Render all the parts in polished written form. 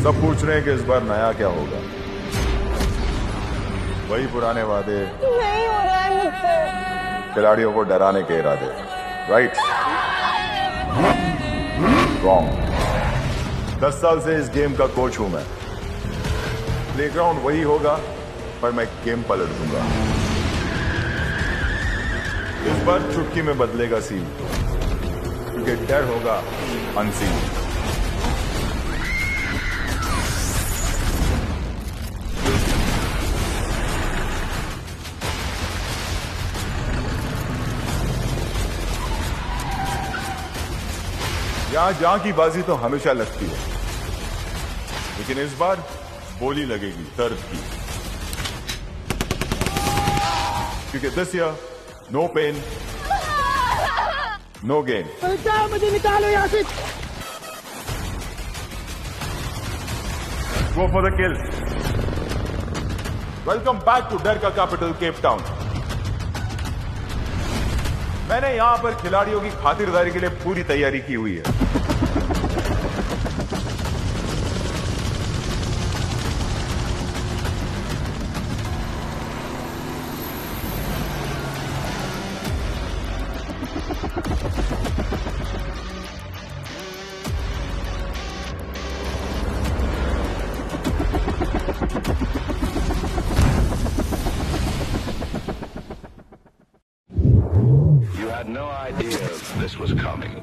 सब पूछ रहे हैं कि इस बार नया क्या होगा। वही पुराने वादे, नहीं हो रहा है मुझसे। खिलाड़ियों को डराने के इरादे। राइट? रॉन्ग। 10 साल से इस गेम का कोच हूं मैं। प्लेग्राउंड वही होगा, पर मैं गेम पलट दूंगा। इस बार चुटकी में बदलेगा सीन, क्योंकि डर होगा अनसीन। जहां की बाजी तो हमेशा लगती है, लेकिन इस बार बोली लगेगी दर्द की, क्योंकि this year no pain no gain. मुझे निकालो यहाँ से। Go for the kill. Welcome back to डर का कैपिटल केप टाउन। मैंने यहां पर खिलाड़ियों की खातिरदारी के लिए पूरी तैयारी की हुई है। You had no idea this was coming.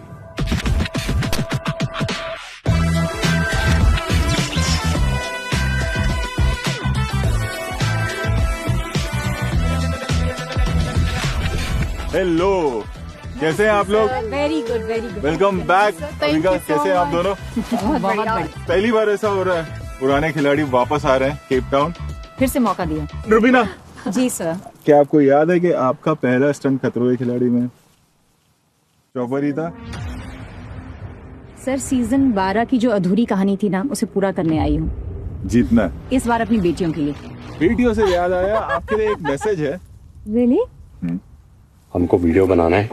Hello, कैसे हैं आप लोग? Very good very good. Welcome back. Avika, कैसे हैं आप दोनों? पहली बार ऐसा हो रहा है, पुराने खिलाड़ी वापस आ रहे हैं केप टाउन। फिर से मौका दिया। रुबीना, जी सर। क्या आपको याद है कि आपका पहला स्टंट खतरों के खिलाड़ी में चौपर ही था? सर सीजन 12 की जो अधूरी कहानी थी ना, उसे पूरा करने आई हूँ। जीतना इस बार अपनी बेटियों के लिए। बेटियों से याद आया, आपके लिए एक मैसेज है। रियली? हमको वीडियो बनाना है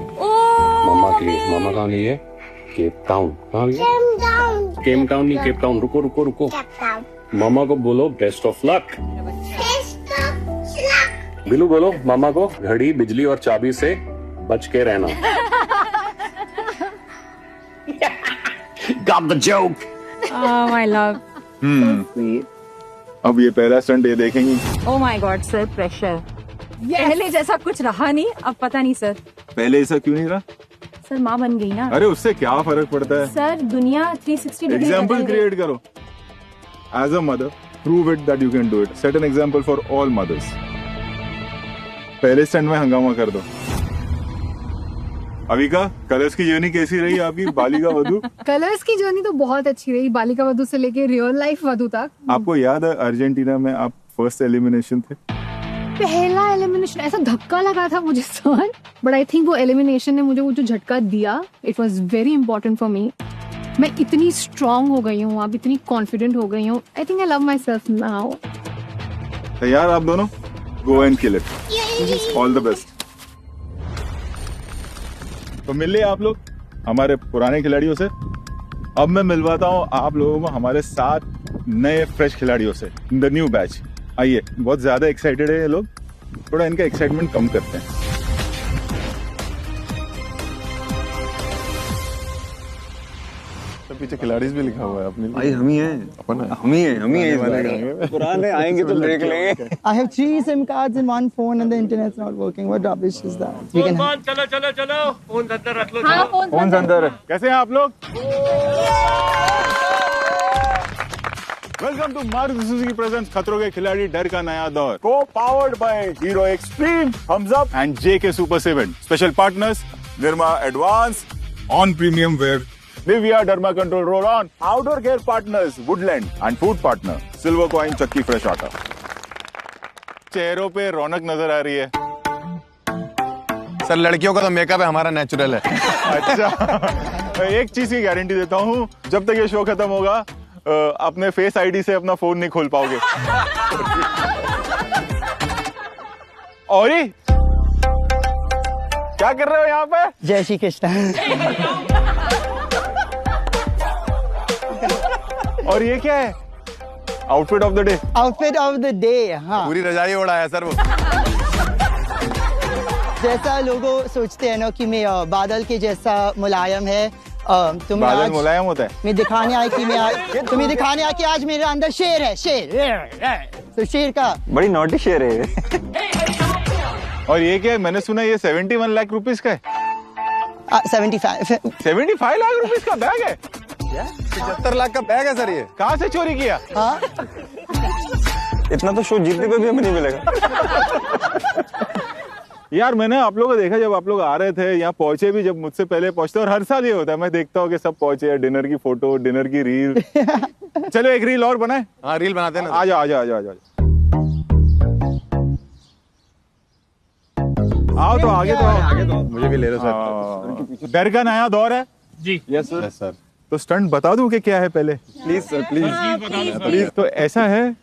मामा के लिए। मामा कहाँ गई है? Cape Town. कहाँ गई? केप टाउन नहीं, केप टाउन। रुको रुको रुको, मामा को बोलो बेस्ट ऑफ लक। बिलू बोलो मामा को, घड़ी बिजली और चाबी से बच के रहना। Got the joke. Oh my love. अब ये पहला स्टंट ये देखेंगी। Oh my God sir, pressure. पहले जैसा कुछ रहा नहीं, अब पता नहीं सर। पहले ऐसा क्यों नहीं रहा? सर माँ बन गई ना। अरे उससे क्या फर्क पड़ता है? सर दुनिया 360 डिग्री एग्जाम्पल क्रिएट करो। As a mother, prove it that you can do it. Set an example for all mothers. पहले स्टंट में हंगामा कर दो। अविका, कलर्स की जर्नी कैसी रही आपकी बालिका वधू? कलर्स की जर्नी तो बहुत अच्छी रही, बालिका वधू से लेके रियल लाइफ वधू तक। आपको याद है अर्जेंटीना में आप फर्स्ट एलिमिनेशन थे? पहला एलिमिनेशन ऐसा धक्का लगा था मुझे सर, बट आई थिंक वो एलिमिनेशन ने मुझे वो जो झटका दिया, it was very important for me. मैं इतनी स्ट्रांग हो गई हूँ, अब इतनी कॉन्फिडेंट हो गई हूँ। I think I love my self now. तैयार आप दोनों? Go and kill it. All the best. तो मिल लिए आप लोग हमारे पुराने खिलाड़ियों से। अब मैं मिलवाता हूँ आप लोगों को हमारे 7 नए फ्रेश खिलाड़ियों से, द न्यू बैच। आइए, बहुत ज्यादा एक्साइटेड है ये लोग, थोड़ा इनका एक्साइटमेंट कम करते हैं। तो पीछे खिलाड़ीज भी लिखा हुआ है अपने लिए। भाई हम ही हैं पुराने आएंगे तो देख लेंगे। I have 3 SIM cards in one phone and the internet's not working. What rubbish is that? We can चलो फोन अंदर रख लो। हाँ, फोन अंदर। कैसे हैं आप लोग? Welcome to Maruti Suzuki presents खतरों के खिलाड़ी डर का नया दौर, co powered by Hero Xtreme, Thums Up and JK Super 7। Special partners Nirma Advance Onn premium wear, Nivea Derma Control Roll On, Outdoor Gear Partners Woodland and Food Partner Silver Coin Chakki Fresh Atta। चेहरों पे रौनक नजर आ रही है। Sir लड़कियों का तो makeup है, हमारा नेचुरल है। अच्छा, एक चीज की गारंटी देता हूँ, जब तक ये शो खत्म होगा अपने फेस आईडी से अपना फोन नहीं खोल पाओगे। और क्या कर रहे हो यहाँ पे? जय श्री कृष्ण। और ये क्या है? Outfit of the day. Outfit of the day. हाँ, पूरी रजाई ओढ़ा है सर वो। जैसा लोगों सोचते हैं ना कि मैं बादल के जैसा मुलायम है, तो मैं बादल आज मुलायम होता है। मैं दिखाने आया कि मैं तुम्हें दिखाने आया कि आज मेरे अंदर शेर है, शेर। तो शेर का बड़ी नॉटी शेर है। और ये क्या है? मैंने सुना ये 71 लाख रुपीस का है। 75 लाख रुपीस का बैग है। 75 लाख का बैग है सर ये। कहाँ से चोरी किया? हाँ, इतना तो शो जीतने पे भी हमें नहीं मिलेगा। यार मैंने आप लोगों को देखा जब आप लोग आ रहे थे, यहाँ पहुंचे भी जब मुझसे पहले पहुंचते, और हर साल ये होता है, मैं देखता हूँ कि सब पहुंचे, डिनर की फोटो, डिनर की रील। चलो एक रील और बनाए। हाँ रील बनाते हैं ना। आ जाओ आ जाओ आ जाओ आ जाओ। आओ तो आगे तो आओ। मुझे भी ले लो सर। डर का नया दौर है जी। Yes sir. तो स्टंट बता दूं कि क्या है पहले? Please sir please. प्लीज। तो ऐसा है,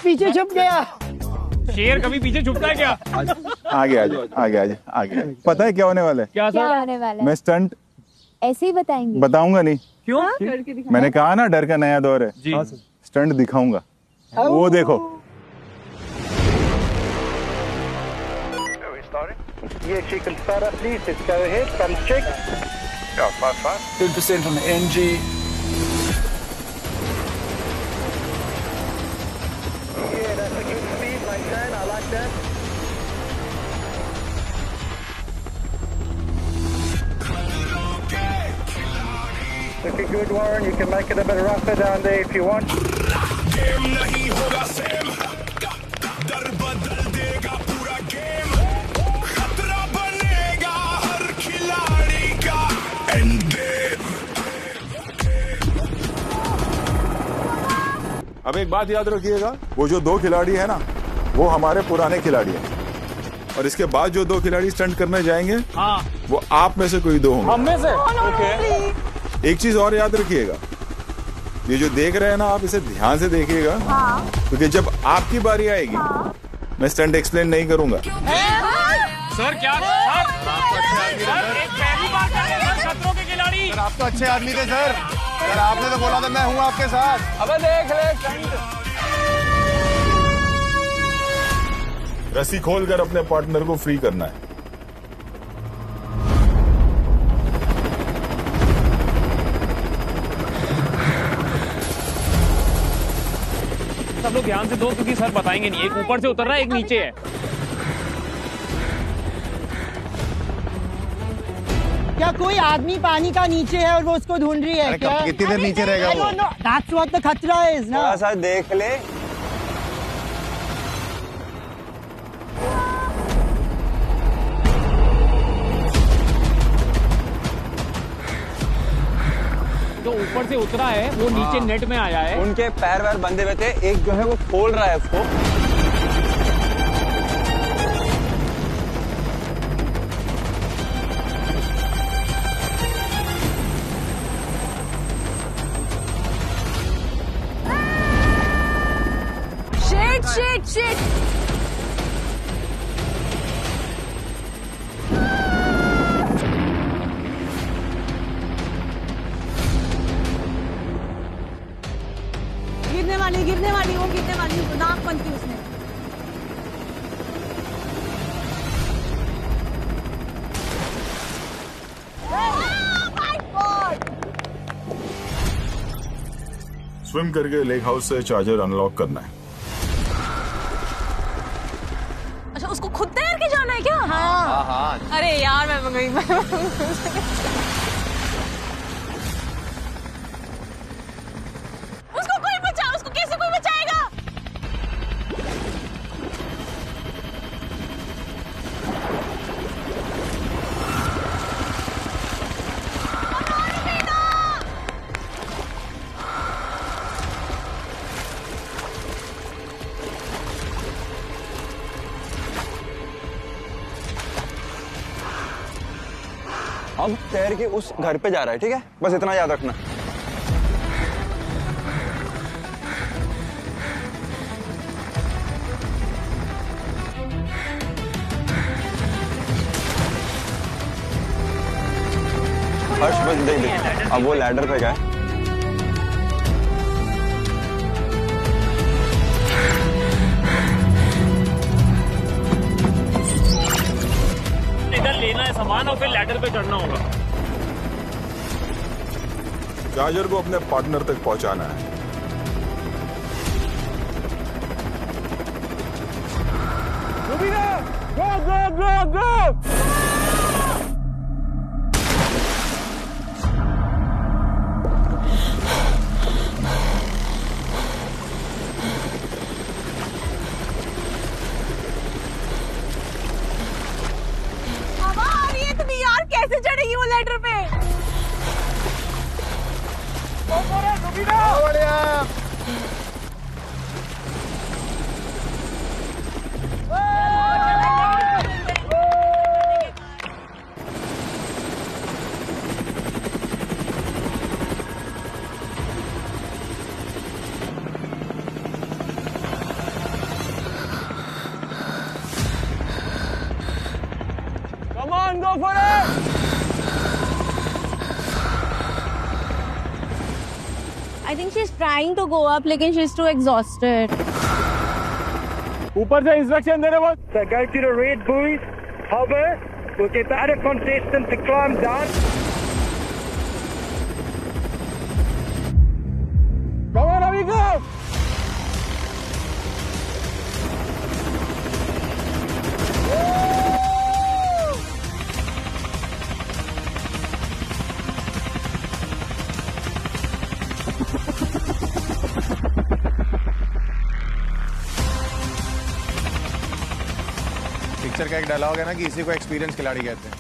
पीछे छुप गया। शेर कभी पीछे छुपता है क्या? आगे आगे आगे आगे आगे। पता है क्या होने वाला है? क्या क्या सर? होने वाला है? मैं स्टंट ऐसे ही बताएंगे? बताऊंगा नहीं। क्यों? मैंने कहा ना डर का नया दौर है। जी। स्टंट दिखाऊंगा, वो देखो। Yeah, she can start up, please. Let's go ahead. Come check. Yeah, 5-5. 10% on the NG. Yeah, that's a good speed, maintain. I like that. Looking good, Warren. You can make it a bit rougher down there if you want. अब एक बात याद रखिएगा, वो जो दो खिलाड़ी है ना, वो हमारे पुराने खिलाड़ी हैं, और इसके बाद जो दो खिलाड़ी स्टंट करने जाएंगे, हाँ। वो आप में से कोई दो होंगे। हम में से? एक चीज और याद रखिएगा, ये जो देख रहे हैं ना, आप इसे ध्यान से देखिएगा, क्योंकि जब आपकी बारी आएगी, मैं स्टंट एक्सप्लेन नहीं करूंगा। सर क्या? सर एक पहली बार कर रहे हैं सर, खतरों के खिलाड़ी। सर आप तो अच्छे आदमी थे सर। सर आपने तो बोला था मैं हूँ आपके साथ। अबे देख ले। रस्सी खोलकर अपने पार्टनर को फ्री करना है। सब लोग ध्यान से दो, क्योंकि सर बताएंगे नहीं। एक ऊपर से उतर रहा है, एक नीचे है। क्या कोई आदमी पानी का नीचे है और वो उसको ढूंढ रही है क्या? कितनी देर नीचे रहेगा वो? That's what the खतरा is ना। थोड़ा सा देख ले। जो ऊपर से उतरा है वो नीचे नेट में आया है। उनके पैर वैर बंधे हुए थे, एक जो है वो खोल रहा है उसको। Shit! गिरने वाली, वो गिरने वाली, नाक बंद की उसने। स्विम करके लेक हाउस से चार्जर अनलॉक करना है। अच्छा, उसको खुद तैर के जाना है क्या? हाँ। अरे यार मैं गई। अब तैर के उस घर पे जा रहा है, ठीक है? बस इतना याद रखना। हर्ष बस देख, अब वो लैडर पे गया। इधर लेना है सामान और फिर लैडर पे चढ़ना होगा। चार्जर को अपने पार्टनर तक पहुंचाना है। गो गो गो गो। कैसे चढ़ेगी वो लेटर पे? बढ़िया। Come on, go for it! I think she's trying to go up, लेकिन she's too exhausted. ऊपर से इंस्ट्रक्शन दे रहे बस। So go to the red buoys, hover. We'll get the other contestant to climb down. Come on, Ravi, go! Picture का एक dialogue है ना कि इसी को एक्सपीरियंस खिलाड़ी कहते हैं।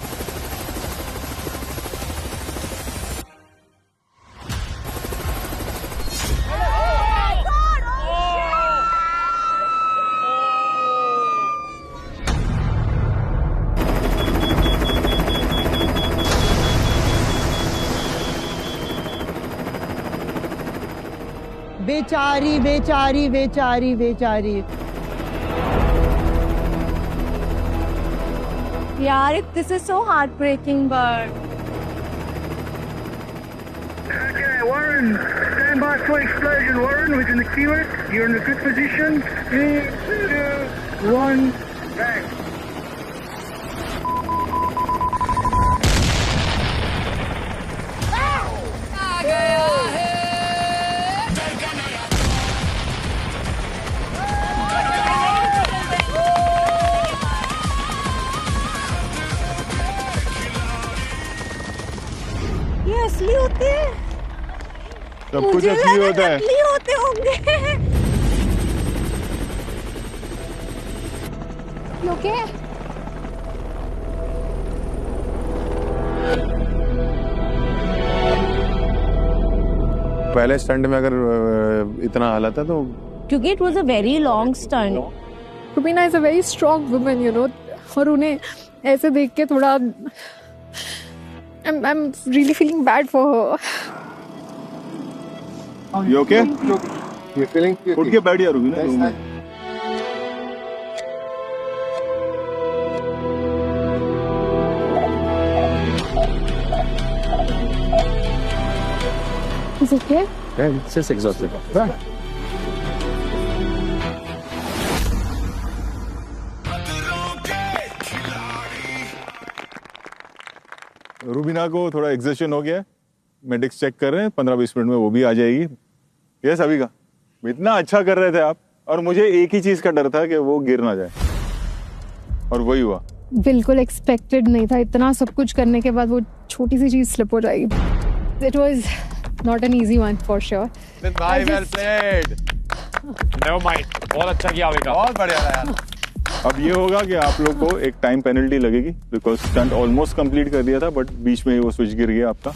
बेचारी बेचारी बेचारी बेचारी। यार, this is so heartbreaking, but Okay, Warren, stand by for explosion. Warren, we're going to cue it. You're in a good position. 3, 2, 1, bang. ये असली होते हैं। सब कुछ असली होता है। असली होते होंगे। You okay? पहले स्टंट में अगर इतना हालत है तो क्योंकि it was a very long stunt. Rubina is a very strong woman, you know. और उन्हें ऐसे देख के थोड़ा I'm really feeling bad for her. You okay? ये फीलिंग उठ के बैठ जा Rubina. Is it okay? Yeah, it's just exhausted. Rubina को थोड़ा एग्जर्शन हो गया, मेडिक्स चेक कर रहे हैं, 15-20 मिनट में वो भी आ जाएगी। यस अभिका, इतना अच्छा कर रहे थे आप, और मुझे एक ही चीज का डर था कि वो गिर ना जाए, और वही हुआ। बिल्कुल एक्सपेक्टेड नहीं था, इतना सब कुछ करने के बाद वो छोटी सी चीज स्लिप हो जाएगी। It was not an easy one for sure. भाई वेल प्लेड। Never mind, बहुत अच्छा किया अभिका। बहुत बढ़िया था यार। अब ये होगा कि आप लोग को एक टाइम पेनल्टी लगेगी, बिकॉज स्टंट ऑलमोस्ट कंप्लीट कर दिया था, बट बीच में ही वो स्विच गिर गया आपका।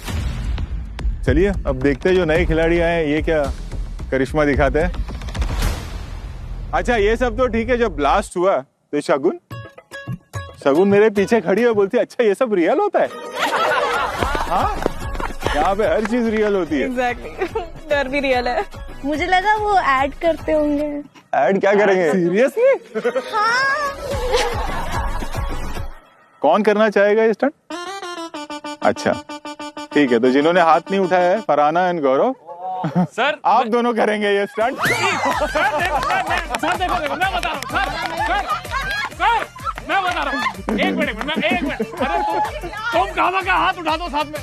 चलिए अब देखते हैं जो नए खिलाड़ी आए ये क्या करिश्मा दिखाते हैं। अच्छा ये सब तो ठीक है, जब ब्लास्ट हुआ तो शगुन मेरे पीछे खड़ी है, बोलती है अच्छा ये सब रियल होता है। हाँ, यहाँ पे हर चीज रियल होती है। एग्जैक्टली डर भी रियल है। मुझे लगा वो ऐड करते होंगे। ऐड क्या करेंगे? सीरियसली? कौन करना चाहेगा ये स्टंट? अच्छा ठीक है, तो जिन्होंने हाथ नहीं उठाया है, फरहाना एंड गौरव, सर आप दोनों करेंगे ये स्टंट। सर देखो मैं बता रहा हूँ सर मैं बता रहा हूँ। एक मिनट अरे तुम कहाँ का हाथ उठा दो साथ में।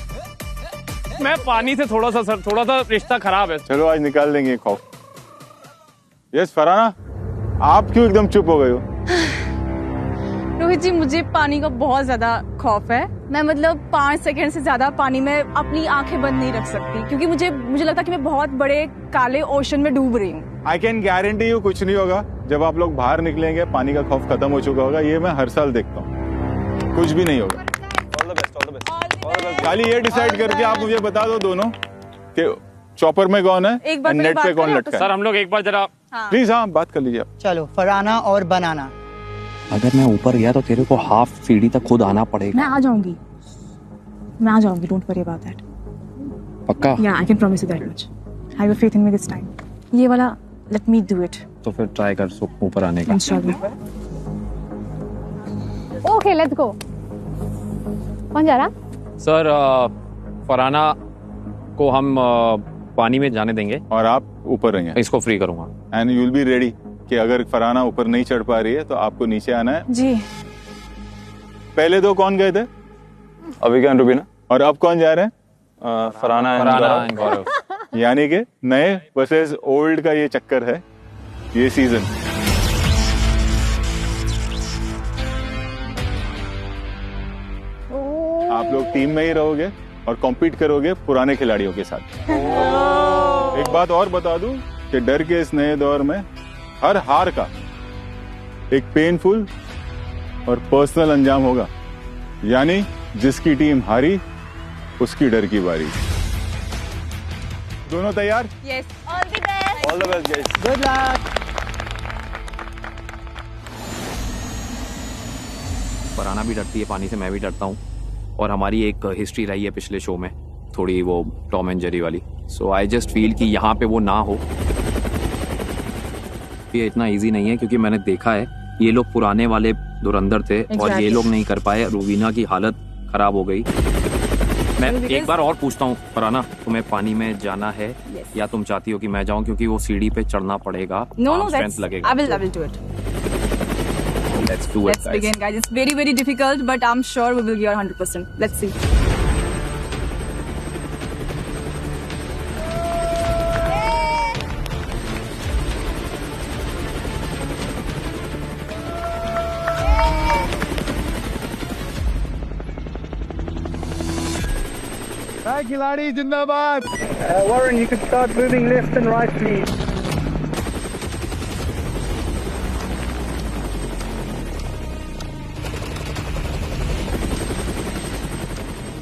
मैं पानी से थोड़ा सा रिश्ता खराब है। चलो आज निकाल देंगे खौफ। यस फरहाना, आप क्यों एकदम चुप हो गए हो? रोहित जी, मुझे पानी का बहुत ज्यादा खौफ है। मैं मतलब 5 सेकंड से ज्यादा पानी में अपनी आंखें बंद नहीं रख सकती, क्योंकि मुझे लगता है कि मैं बहुत बड़े काले ओशन में डूब रही हूँ। आई कैन गारंटी यू कुछ नहीं होगा। जब आप लोग बाहर निकलेंगे पानी का खौफ खत्म हो चुका होगा। ये मैं हर साल देखता हूँ, कुछ भी नहीं होगा। खाली ये डिसाइड करके आप मुझे बता दो दोनों कि चॉपर में कौन है, एक बार नेट पे कौन लटका है। सर हम लोग एक बार जरा प्लीज हाँ बात कर लीजिए आप। चलो फरहाना और बनाना। अगर मैं ऊपर गया तो तेरे को हाफ सीढ़ी तक खुद आना पड़ेगा। मैं आ जाऊंगी, डोंट वरी अबाउट दैट। पक्का? या I can promise you that much. Have faith in me this time. ये वाला लेट मी डू इट। तो फिर ट्राई कर ऊपर आने का। इंशाल्लाह। Okay let's go. कौन जा रहा? सर फरहाना को हम पानी में जाने देंगे और आप ऊपर रहेंगे। इसको फ्री करूंगा। And you will be ready कि अगर फरहाना ऊपर नहीं चढ़ पा रही है तो आपको नीचे आना है। जी। पहले दो कौन गए थे? अभिज्ञान रुबीना। और अब कौन जा रहे हैं? फरहाना एंड गौरव। यानी कि नए वर्सेस ओल्ड का ये चक्कर है ये सीजन। आप लोग टीम में ही रहोगे और कॉम्पीट करोगे पुराने खिलाड़ियों के साथ। एक बात और बता दूं कि डर के इस नए दौर में हर हार का एक पेनफुल और पर्सनल अंजाम होगा। यानी जिसकी टीम हारी उसकी डर की बारी। दोनों तैयार? Yes. All the best. All the best guys. Good luck. Farhana भी डरती है पानी से, मैं भी डरता हूँ। और हमारी एक हिस्ट्री रही है पिछले शो में थोड़ी वो टॉम एंड जेरी वाली। सो आई जस्ट फील कि यहाँ पे वो ना हो। ये इतना इजी नहीं है क्योंकि मैंने देखा है ये लोग पुराने वाले धुरंधर थे और ये लोग नहीं कर पाए। रूबीना की हालत खराब हो गई। मैं एक बार और पूछता हूँ फरहाना, तुम्हें पानी में जाना है या तुम चाहती हो कि मैं जाऊँ? क्योंकि वो सीढ़ी पे चढ़ना पड़ेगा। No, स्ट्रेंथ लगेगा। I will do it. Let's do it, Let's begin, guys. It's very, very difficult, but I'm sure we will give our 100%. Let's see. खिलाड़ी जिंदाबाद। Warren, you can start moving left and right, please.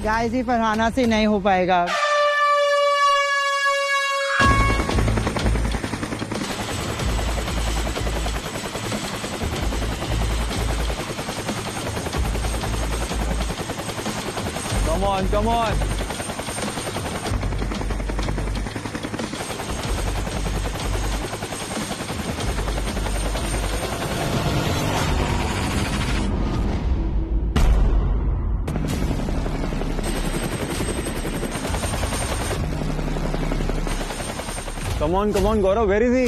Guys ये फरहाना से नहीं हो पाएगा। Come on. Come on, Gaurav, where is he?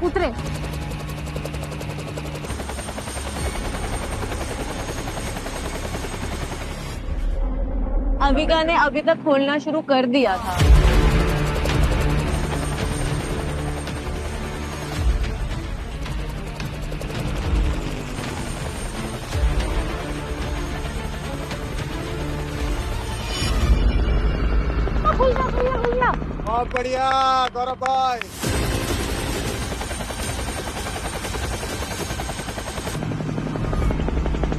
उतरे। अभिका ने अभी तक खोलना शुरू कर दिया था। बहुत बढ़िया गौरव भाई।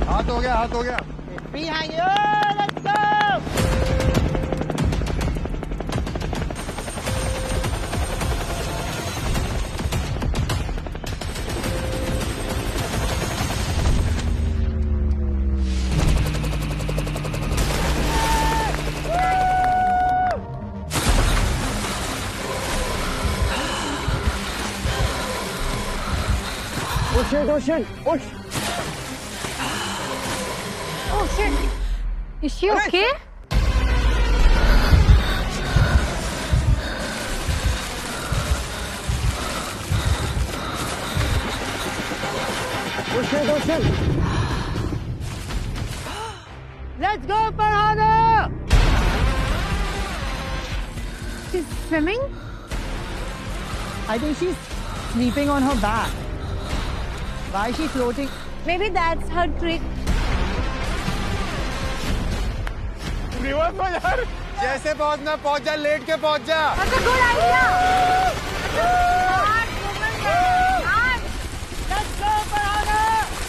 हाथ हो गया। Behind you, let's go! Oh shit. Is she okay? Let's go, Farhana! She's swimming? I think she's sleeping on her back. Why is she floating? Maybe that's her trick. Reverse में यार जैसे पहुंचना पहुंच जा, लेट के पहुंच जा। That's a good idea. Let's go, Farhana!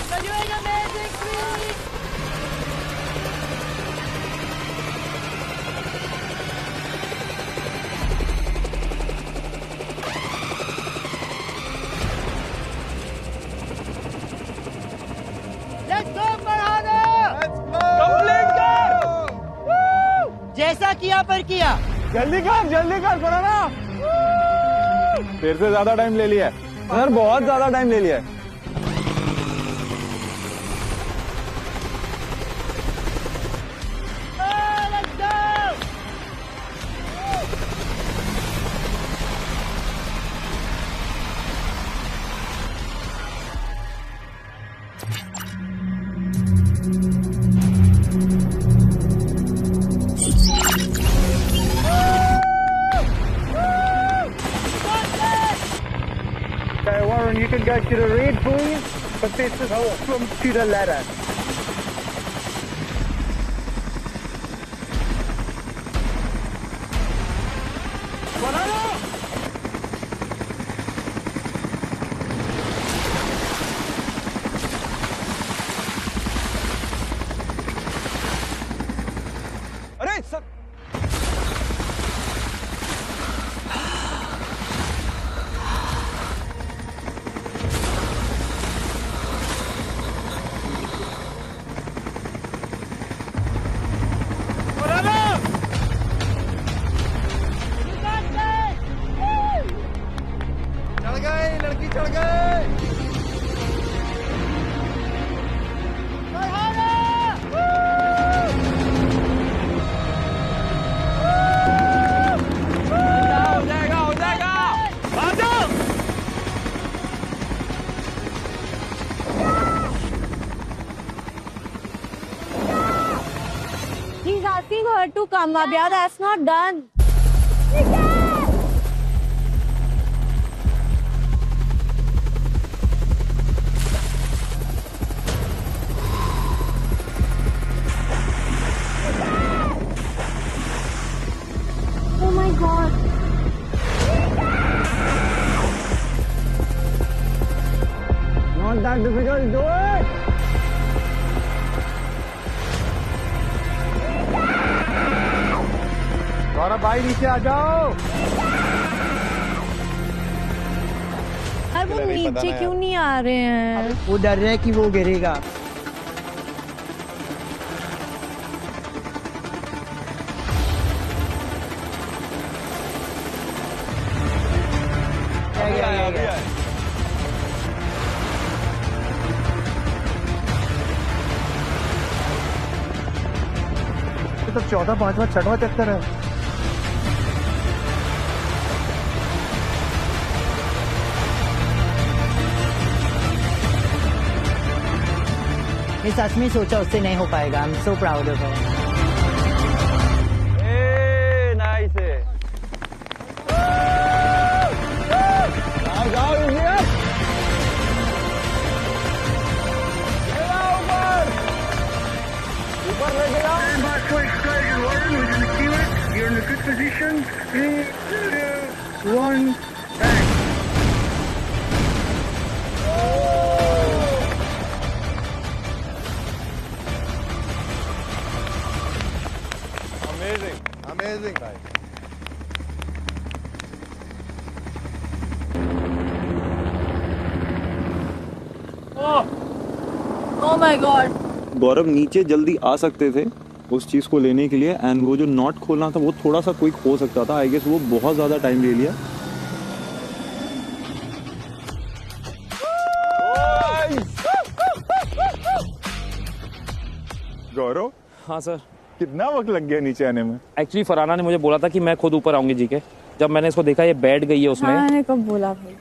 You're doing amazing, please! Let's go, Farhana! Complete कर। जैसा किया पर किया। जल्दी कर पड़ा ना। फिर से ज्यादा टाइम ले लिया सर, बहुत ज्यादा टाइम ले लिया। Let's go! Okay, Warren, you can go to the red, please. But this is from to the ladder. अरे सर चढ़ गए, लड़की चढ़ गए। हो जाएगा। आ जाओ। He's asking her to come, Abia. That's not done. Oh my god. Not that difficult, do it! गौरव भाई नीचे आ जाओ। अब वो नीचे क्यों नहीं आ रहे हैं? वो डर रहे कि वो गिरेगा। तो 14, 5वां, 6वां चक्कर है। मैं सच में सोचा उससे नहीं हो पाएगा। I'm so proud of her. Nice है। जाओ इंडियन। ऊपर ले गया। Stand by for explosion, Warren. We're going to cue it. You're in a good position. 3, 2, 1, bang. Amazing भाई। Oh my god. गौरव नीचे जल्दी आ सकते थे उस चीज को लेने के लिए, एंड वो जो नॉट खोलना था वो थोड़ा सा क्विक हो सकता था। आई गेस वो बहुत ज्यादा टाइम ले लिया। गौरव, हाँ सर। कितना वक्त लग गया नीचे आने में? एक्चुअली फरहाना ने मुझे बोला था कि मैं खुद ऊपर आऊंगी जी के। जब मैंने इसको देखा ये बैठ गई है उसमें। हाँ, मैंने कब बोला भाई?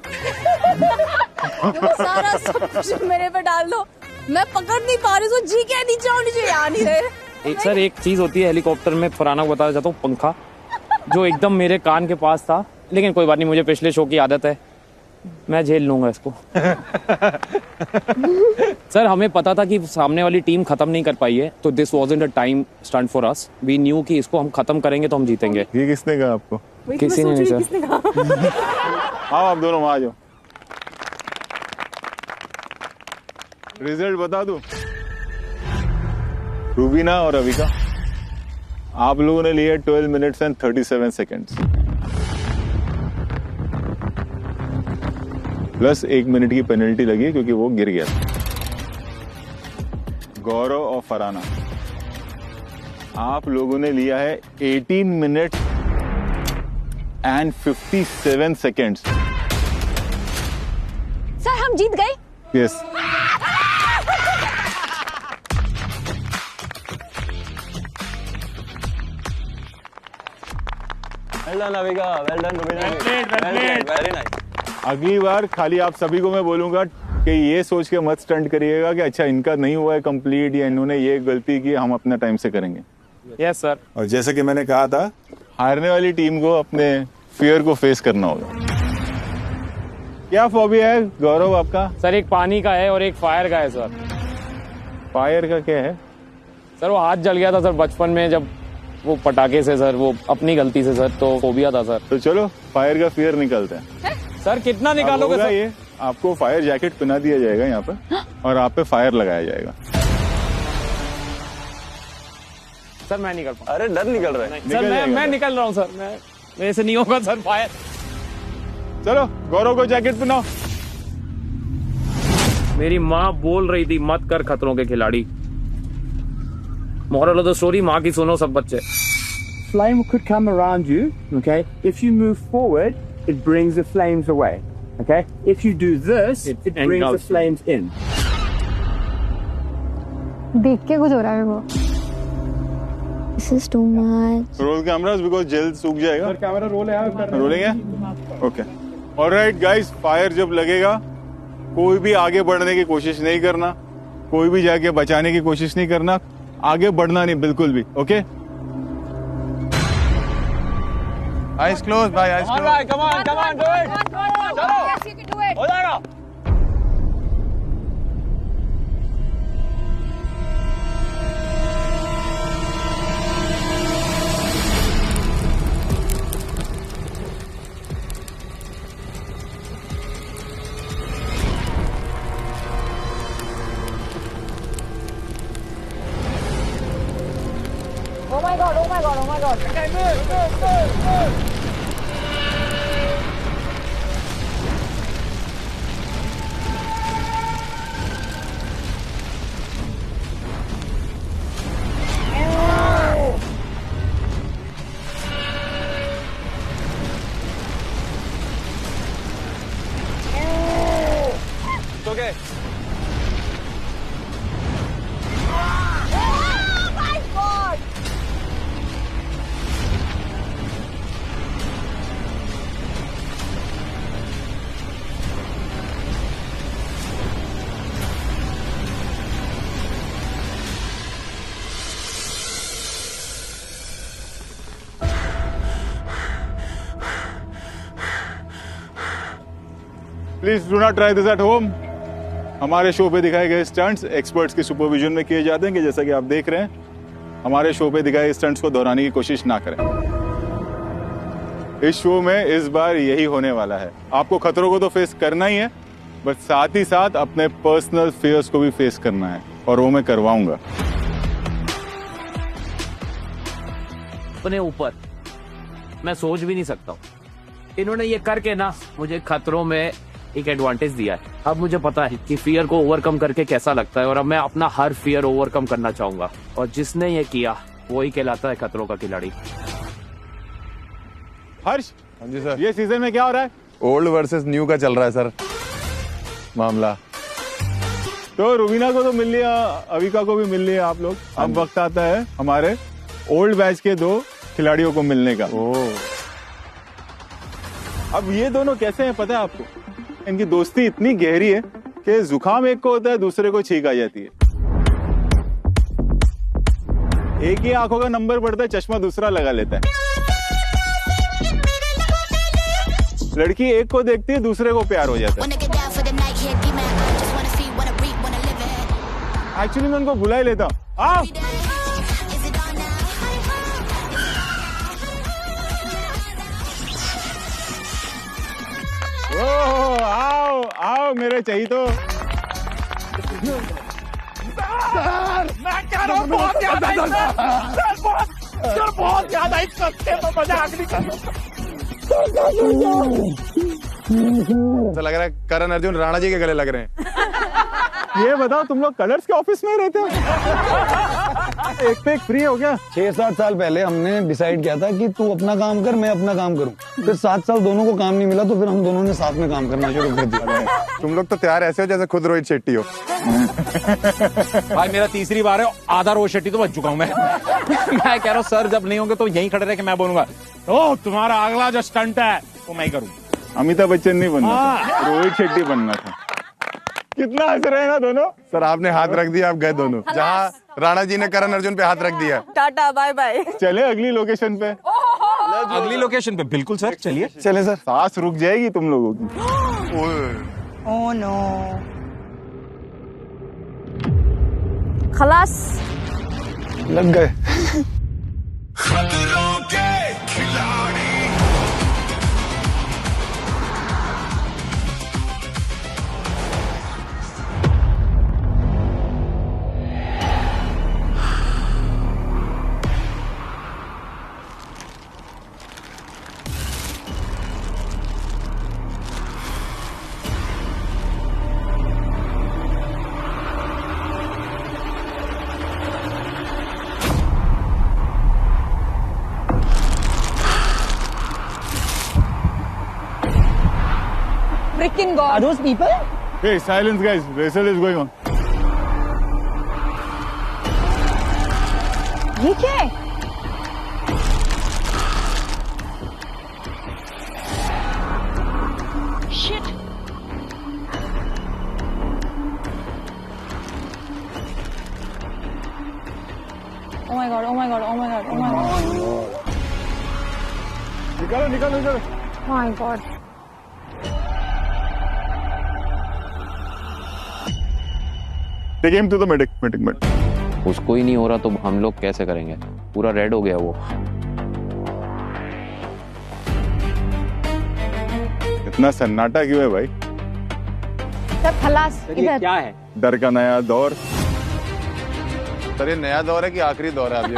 सारा सब कुछ मेरे पे डाल दो, मैं पकड़ नहीं पा रही हूँ। जी के नीचे आओ, नीचे आ नहीं रहे। सर एक चीज होती है हेलीकॉप्टर में, फरहाना को बताना चाहता हूँ, पंखा जो एकदम मेरे कान के पास था, लेकिन कोई बात नहीं, मुझे पिछले शो की आदत है, मैं झेल लूंगा इसको। सर हमें पता था कि सामने वाली टीम खत्म नहीं कर पाई है, तो this wasn't a time stunt for us. We knew कि इसको हम खत्म करेंगे तो हम जीतेंगे। ये किसने कहा आपको? किसी ने नहीं सर। आओ आप दोनों वहां आ जाओ, रिजल्ट बता दो। रूबीना और अविका, आप लोगों ने लिए 12 minutes and 37 seconds plus 1 minute की पेनल्टी लगी क्योंकि वो गिर गया। गौरव और फरहाना, आप लोगों ने लिया है 18 मिनट एंड 57 सेकेंड्स। सर हम जीत गए। Yes. Well done, Avika. Well done, Rubina. Very nice. अगली बार खाली आप सभी को मैं बोलूंगा कि ये सोच के मत स्टंट करिएगा कि अच्छा इनका नहीं हुआ है कंप्लीट या इन्होंने ये गलती की, हम अपना टाइम से करेंगे। Yes sir. और जैसा कि मैंने कहा था, हारने वाली टीम को अपने फियर को फेस करना होगा। क्या फोबिया है गौरव आपका? सर एक पानी का है और एक फायर का है सर। फायर का क्या है? सर वो हाथ जल गया था सर बचपन में, जब वो पटाखे से सर, वो अपनी गलती से सर, तो फोबिया था सर। तो चलो फायर का फियर निकलता है। सर कितना निकालोगे सर? ये आपको फायर जैकेट पहना दिया जाएगा यहाँ पर और आप पे फायर लगाया जाएगा। सर मैं निकल पाऊँ? अरे डर निकल रहा है। सर मैं निकल रहा हूँ सर, मेरे से नहीं होगा सर फायर। चलो गौरव को जैकेट पहनाओ। मेरी माँ बोल रही थी मत कर खतरों के खिलाड़ी। मोरल ऑफ द स्टोरी, माँ की सुनो सब बच्चे। Flame could come around you, okay? If you move forward, it brings the flames away, okay? If you do this, it brings the flames in. देख के कुछ हो रहा है वो। This is too much. Roll cameras because जल्द सूख जाएगा। सर कैमरा रोल है, रोलिंग है? ओके। ऑलराइट गाइस, फायर जब लगेगा कोई भी आगे बढ़ने की कोशिश नहीं करना, कोई भी जाके बचाने की कोशिश नहीं करना, आगे बढ़ना नहीं बिल्कुल भी। Okay? Eyes closed, bhai. Eyes closed. All right, come on, do it. चलो। Yes, you can do it. हो जाएगा। Oh my god, oh my god, oh my god. Okay, move. It's okay. Oh my god. Please do not try this at home. हमारे show पे दिखाए गए stunts experts के supervision में किए जाते हैं कि जैसा कि आप देख रहे हैं, हमारे शो पे दिखाए स्टंट्स को दोहराने की कोशिश ना करें। इस शो में इस बार यही होने वाला है। आपको खतरों को तो फेस करना ही है, बट साथ ही साथ अपने पर्सनल फियर्स को भी फेस करना है, और वो मैं करवाऊंगा। अपने ऊपर मैं सोच भी नहीं सकता हूँ। इन्होंने ये करके ना मुझे खतरों में एक एडवांटेज दिया है। अब मुझे पता है कि फियर को ओवरकम करके कैसा लगता है, और अब मैं अपना हर फियर ओवरकम करना चाहूंगा, और जिसने ये किया वही कहलाता है खतरों का खिलाड़ी। हर्ष, हाँ जी सर। ये सीजन में क्या हो रहा है? ओल्ड वर्सेस न्यू का चल रहा है सर मामला। तो रुबीना को तो मिल लिया, अविका को भी मिल लिया आप लोग। अब वक्त आता है हमारे ओल्ड बैच के 2 खिलाड़ियों को मिलने का। अब ये दोनों कैसे हैं पता है आपको? इनकी दोस्ती इतनी गहरी है कि जुकाम एक को होता है, दूसरे को छींक आ जाती है। एक ही आंखों का नंबर पड़ता है, चश्मा दूसरा लगा लेता है। लड़की एक को देखती है, दूसरे को प्यार हो जाता है। एक्चुअली मैं उनको बुला ही लेता हूँ। आओ आओ आओ मेरे चाहिए तो। मैं कह रहा हूँ बहुत ज्यादा बहुत ज्यादा करते तो मजाक नहीं कर। तो लग रहा है करण अर्जुन राणा जी के गले लग रहे हैं। ये बताओ तुम लोग कलर्स के ऑफिस में रहते हो? एक पे एक फ्री हो गया। 6-7 साल पहले हमने डिसाइड किया था कि तू अपना काम कर, मैं अपना काम करूं। फिर 7 साल दोनों को काम नहीं मिला, तो फिर हम दोनों ने साथ में काम करना शुरू कर दिया। तुम लोग तो तैयार ऐसे हो जैसे खुद रोहित शेट्टी हो। भाई मेरा तीसरी बार है, आधा रोहित शेट्टी तो बच चुका हूँ मैं। मैं कह रहा हूँ सर जब नहीं होंगे तो यहीं खड़े रह के मैं बोलूंगा ओ तुम्हारा अगला जो स्टंट है वो मैं ही करूँ। अमिताभ बच्चन नहीं बनना था, रोहित शेट्टी बनना था। कितना हंस रहे हैं ना दोनों। सर आपने हाथ रख दिया, आप गए दोनों। जहाँ राणा जी ने करण अर्जुन पे हाथ रख दिया। Tata bye bye. चले अगली लोकेशन पे। अगली लोकेशन पे बिल्कुल सर, चलिए। चले सर। सांस रुक जाएगी तुम लोगों की। Oh no. खलास लग गए। खतरों के खिलाड़ी। Freaking God. Are those people? Hey, silence guys. Wrestle is going on. ये क्या है? Shit. Oh my God, oh my God, oh my God, oh my God. निकालो निकालो निकालो। Oh my God. Take him to the medic. उसको ही नहीं हो रहा तो हम लोग कैसे करेंगे? पूरा रेड हो गया वो। इतना सन्नाटा क्यों है भाई? सब खलास इधर। क्या है? डर का नया दौर। सर ये नया दौर है कि आखिरी दौर है अभी?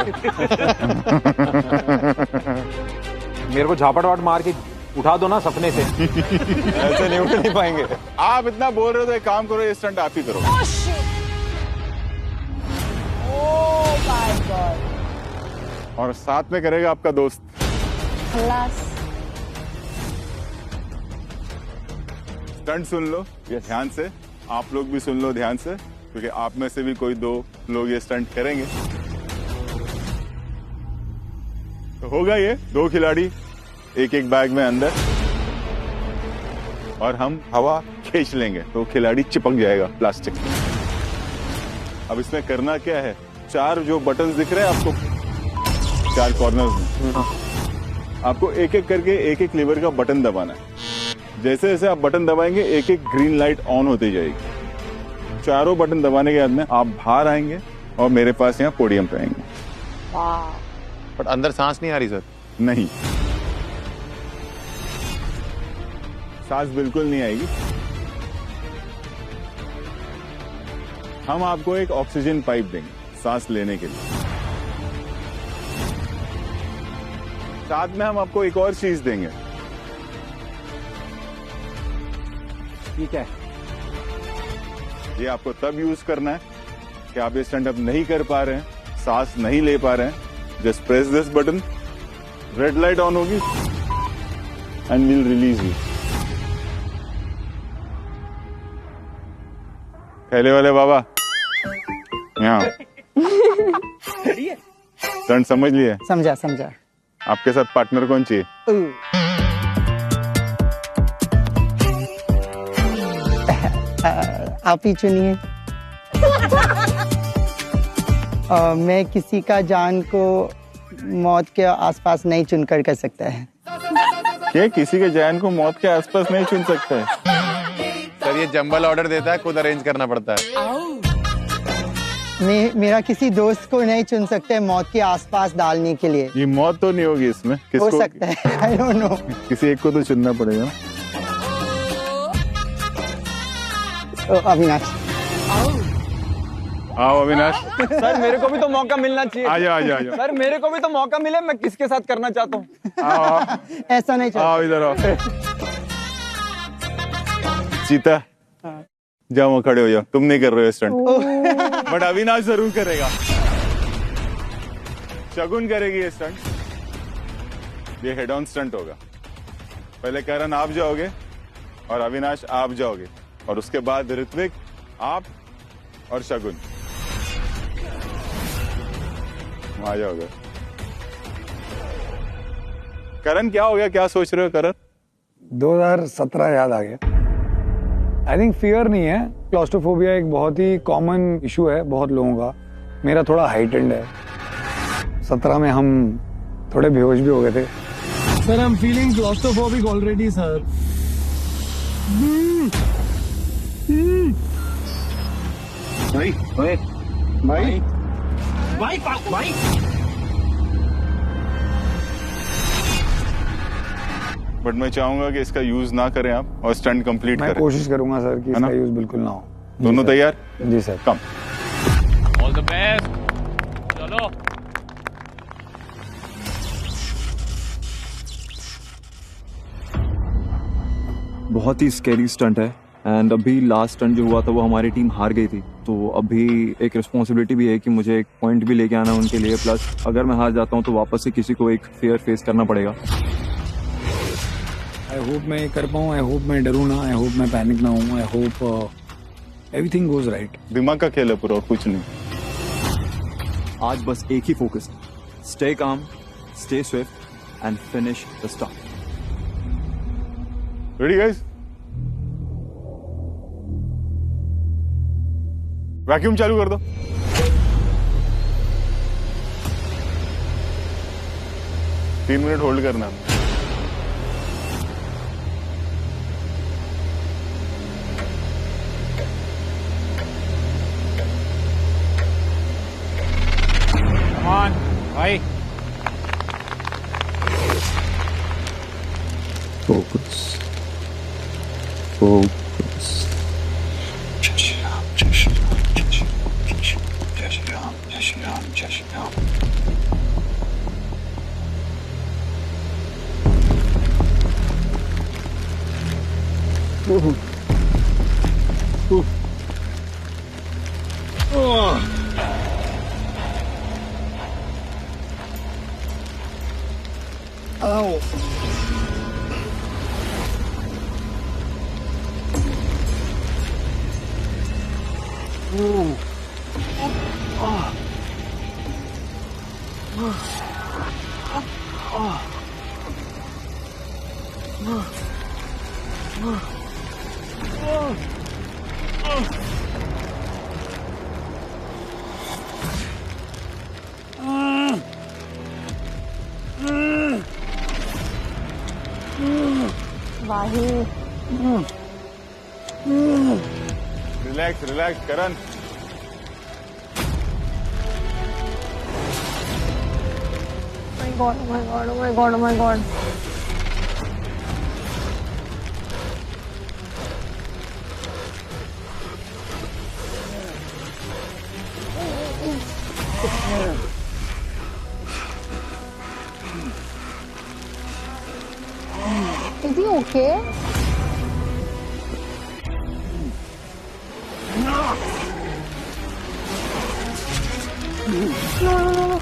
मेरे को झापड़ वाट मार के उठा दो ना सपने से। ऐसे नहीं उठ नहीं पाएंगे। आप इतना बोल रहे हो तो एक काम करो, ये स्टंट आप ही करो। Oh my God. और साथ में करेगा आपका दोस्त। खलास। स्टंट सुन लो ध्यान से, आप लोग भी सुन लो ध्यान से, क्योंकि आप में से भी कोई 2 लोग ये स्टंट करेंगे। तो होगा ये 2 खिलाड़ी एक बैग में अंदर, और हम हवा खींच लेंगे तो खिलाड़ी चिपक जाएगा प्लास्टिक में। अब इसमें करना क्या है, 4 जो बटन दिख रहे हैं आपको, 4 कॉर्नर्स में, आपको एक करके एक लीवर का बटन दबाना है। जैसे जैसे आप बटन दबाएंगे एक ग्रीन लाइट ऑन होती जाएगी। 4 बटन दबाने के बाद में आप बाहर आएंगे और मेरे पास यहाँ पोडियम पे आएंगे। बट अंदर सांस नहीं आ रही सर? नहीं, सांस बिल्कुल नहीं आएगी। हम आपको एक ऑक्सीजन पाइप देंगे सांस लेने के लिए। साथ में हम आपको एक और चीज देंगे। ठीक है। ये आपको तब यूज करना है कि आप ये स्टंट अप नहीं कर पा रहे हैं, सांस नहीं ले पा रहे हैं। Just press this button, red light on होगी एंड विल रिलीज यू। पहले वाले बाबा यहाँ स्टंट समझ लिए? समझा समझा। आपके साथ पार्टनर कौन चाहिए? आप ही चुनिए। मैं किसी का जान को मौत के आसपास नहीं चुनकर कर सकता है। क्या किसी के जान को मौत के आसपास नहीं चुन सकता है? सर ये जंबल ऑर्डर देता है, खुद अरेंज करना पड़ता है। मेरा किसी दोस्त को नहीं चुन सकते मौत के आसपास डालने के लिए। ये मौत तो नहीं होगी इसमें? हो सकता है, आई डोंट नो। किसी एक को तो चुनना पड़ेगा। अविनाश। आओ अविनाश। सर मेरे को भी तो मौका मिलना चाहिए। आजा आजा आजा। सर मेरे को भी तो मौका मिले, मैं किसके साथ करना चाहता हूँ। आओ ऐसा नहीं चलता। आओ इधर आओ। चीता जाओ वहाँ खड़े हो जाओ, तुम नहीं कर रहे हो स्टंट, बट अविनाश जरूर करेगा। शगुन करेगी ये स्टंट। ये हेड ऑन स्टंट होगा। पहले करण आप जाओगे और अविनाश आप जाओगे, और उसके बाद ऋत्विक आप और शगुन वहां जाओगे। करण क्या हो गया, क्या सोच रहे हो करण? 2017 याद आ गया। आई थिंक फियर नहीं है, क्लॉस्ट्रोफोबिया एक बहुत ही कॉमन इशू है बहुत लोगों का। मेरा थोड़ा हाइटेंड है। 17 में हम थोड़े बेहोश भी हो गए थे। Sir I am feeling claustrophobic already sir. भाई भाई भाई भाई भाई बट मैं चाहूंगा कि इसका यूज ना करें आप और स्टंट कंप्लीट करें। मैं कोशिश करूंगा सर कि इसका यूज बिल्कुल ना हो। दोनों तैयार? जी sir. Come. All the best. चलो बहुत ही स्कैरी स्टंट है, एंड अभी लास्ट स्टंट जो हुआ था वो हमारी टीम हार गई थी, तो अभी एक रिस्पॉन्सिबिलिटी भी है कि मुझे एक पॉइंट भी लेके आना उनके लिए, प्लस अगर मैं हार जाता हूँ तो वापस से किसी को एक फेयर फेस करना पड़ेगा। आई होप मैं कर पाऊँ, आई होप मैं डरूँ ना, आई होप मैं पैनिक ना हूँ, I hope everything goes right. दिमाग का खेल है पूरा और कुछ नहीं। आज बस एक ही focus, stay calm, stay swift and finish the stunt. Ready guys? Vacuum चालू कर दो। तीन मिनट होल्ड करना। भाई फोकस फोकस। जय श्री राम, जय श्री राम, जय श्री राम, जय श्री राम, जय श्री राम, जय Shri Ram. Relax relax Karan. My God, oh my God, oh my God, oh my God. Is he okay? No, no, no.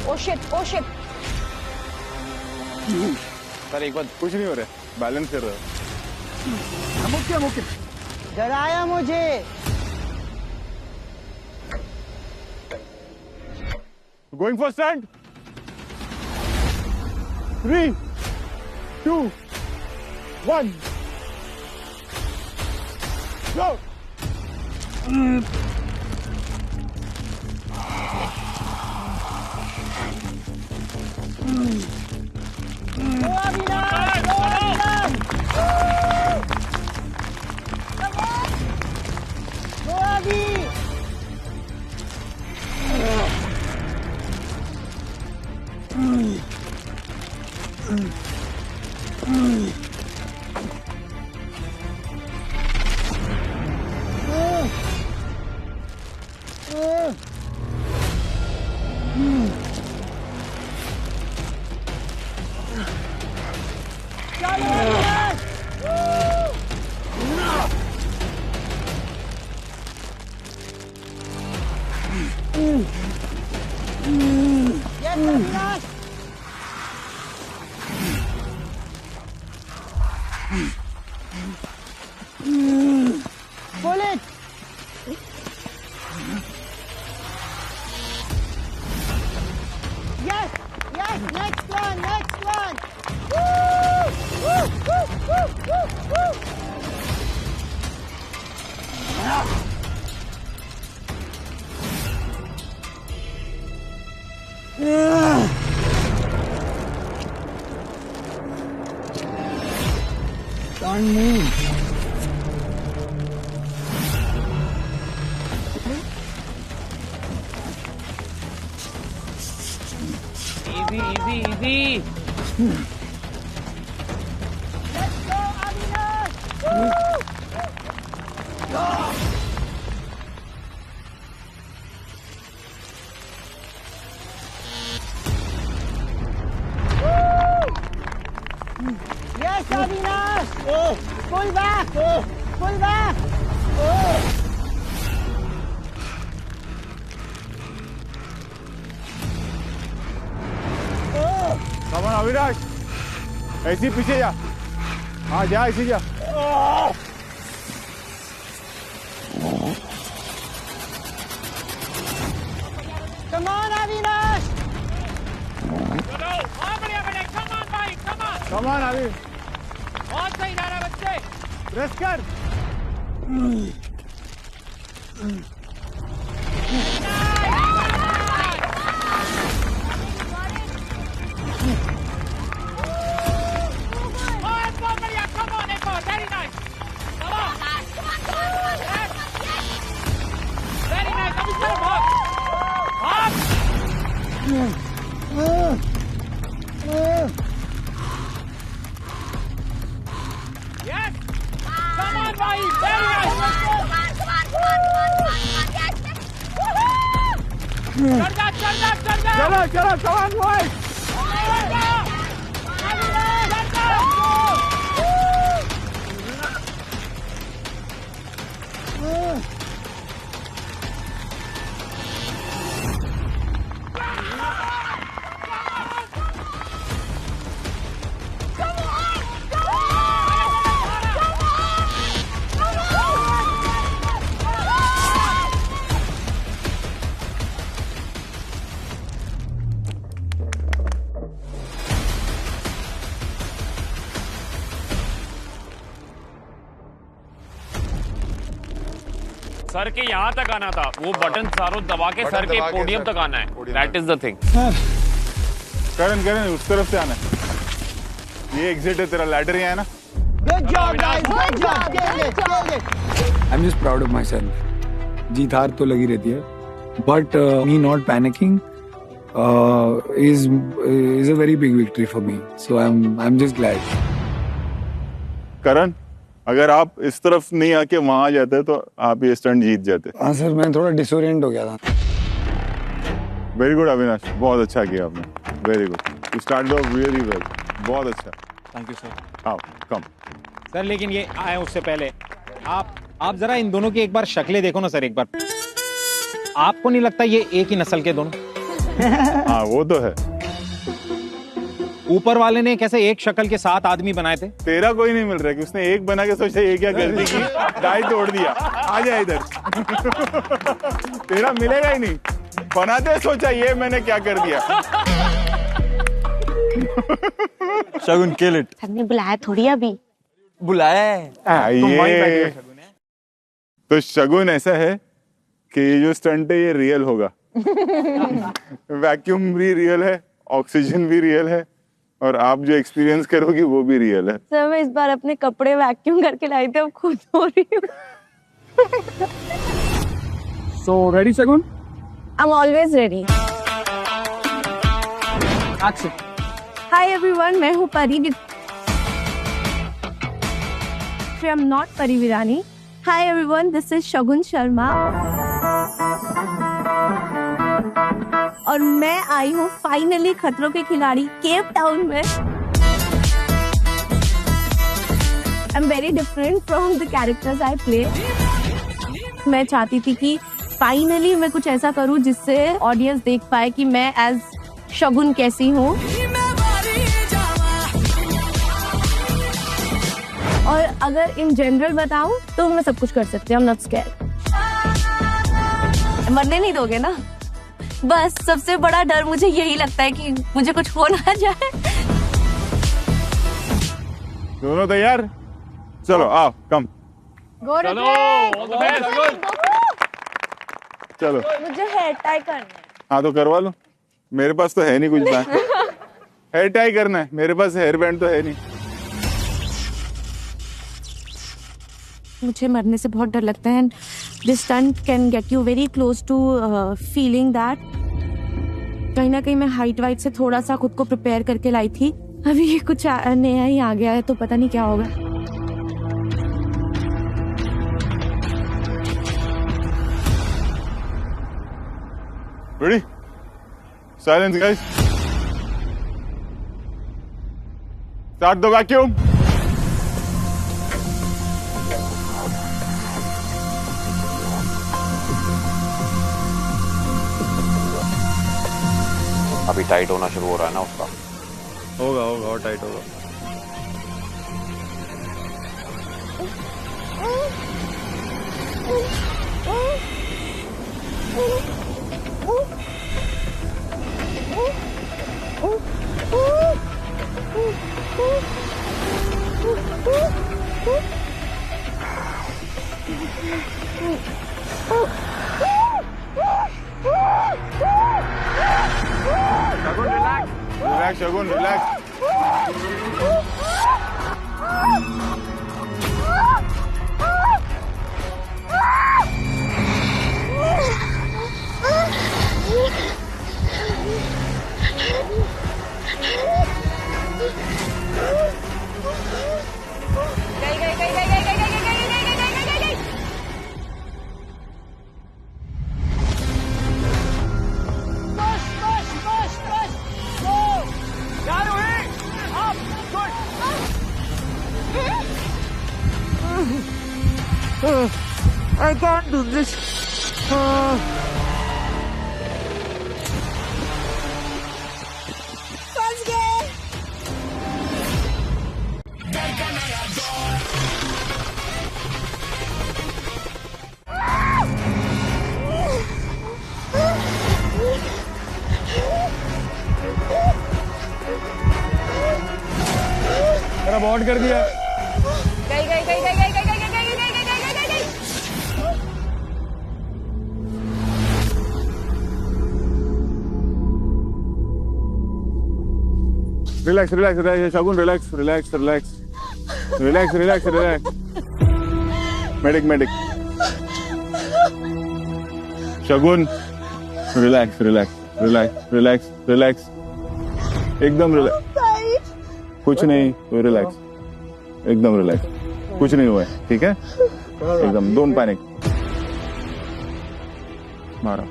Oh shit, oh shit. Sir एक बात, कुछ नहीं हो रहा है। बैलेंस कर रहा है। मुख्य डराया मुझे। Going for stand. 3, 2, 1. Go. Pull it. Yes, next one. Woo. Can't move. Easy. Let's go, Avinash! Woo! Yes, Avinash! Pull back! Pull back! Come on, Avinash, ऐसी पीछे जा। हाँ जा, ऐसी जा। Come on, Avinash! Come on, अभी। बहुत सही जा रहा है बच्चे। प्रेस कर। चलो, come on, boys! सर के यहाँ तक आना था, वो बटन सारों दबा के सर के पोडियम तक आना है। That is the thing. Karan उस तरफ से आना है। ये एग्जिट है तेरा, लैडर ही है ना। Good job, guys. Good job. Kill it. I'm just proud of myself. जीत हार तो लगी रहती है, but me not panicking is a very big victory for me. So I'm just glad. करण, अगर आप इस तरफ नहीं आके वहां जाते तो आप ये स्टंट जीत जाते। हाँ सर, मैं थोड़ा डिसोरिएंट हो गया था। वेरी गुड अविनाश, बहुत अच्छा किया आपने। Very good, you started off really well. बहुत अच्छा। Thank you sir. आओ, कम। सर लेकिन ये आए उससे पहले आप जरा इन दोनों की एक बार शक्लें देखो ना सर, एक बार। आपको नहीं लगता ये एक ही नस्ल के दोनों? हाँ वो तो है। ऊपर वाले ने कैसे एक शक्ल के 7 आदमी बनाए थे? तेरा कोई नहीं मिल रहा कि उसने एक बना के सोचा ये क्या गलती की, डाई तोड़ दिया, आ जा इधर। तेरा मिलेगा ही नहीं, बनाते सोचा ये मैंने क्या कर दिया। शगुन किल इट। सबने बुलाया थोड़ी अभी। बुलाया है। ये तो शगुन ऐसा है कि ये जो स्टंट है ये रियल होगा। वैक्यूम भी रियल है, ऑक्सीजन भी रियल है, और आप जो एक्सपीरियंस करोगी वो भी रियल है। सर मैं इस बार अपने कपड़े वैक्यूम करके लाई थी, अब खुद हो रही हूँ। So ready, Shagun? I'm always ready. Action. Hi everyone, मैं हूँ परी। I'm not Pari Virani. Hi everyone, this is Shagun Sharma. और मैं आई हूँ फाइनली खतरों के खिलाड़ी केप टाउन में। I'm very different from the characters I play. मैं चाहती थी कि फाइनली मैं कुछ ऐसा करूँ जिससे ऑडियंस देख पाए कि मैं एज शगुन कैसी हूँ। और अगर इन जनरल बताऊं तो मैं सब कुछ कर सकती हूँ। I'm not scared. मरने नहीं दोगे ना? बस सबसे बड़ा डर मुझे यही लगता है कि मुझे कुछ हो ना जाए। दोनों तैयार? चलो आओ, कम। चलो मुझे हेयर टाई करना है। हाँ तो करवा लो, मेरे पास तो है नहीं कुछ बैंड। हेयर टाई करना है, मेरे पास हेयर बैंड तो है नहीं। मुझे मरने से बहुत डर लगता है। This stunt can get you very close to feeling that. कहीं ना कहीं मैं हाइट वाइट से थोड़ा सा खुद को प्रिपेयर करके लाई थी। अभी ये कुछ नया ही आ गया है तो पता नहीं क्या होगा। Ready? Silence, guys. Start the vacuum. अभी टाइट होना शुरू हो रहा है ना उसका। होगा होगा और टाइट होगा। Relax, Shagun, relax. I can't do this. फंस गए। मेरा बॉन्ड कर दिया। Relax, relax, relax, Shagun, relax, relax, relax, relax, relax, relax. Medic. Shagun, relax, relax, relax, relax, relax. एकदम रिलैक्स। कुछ नहीं, तो रिलैक्स, एकदम रिलैक्स, कुछ नहीं हुआ है, ठीक है? एकदम, डोंट पैनिक। मारा।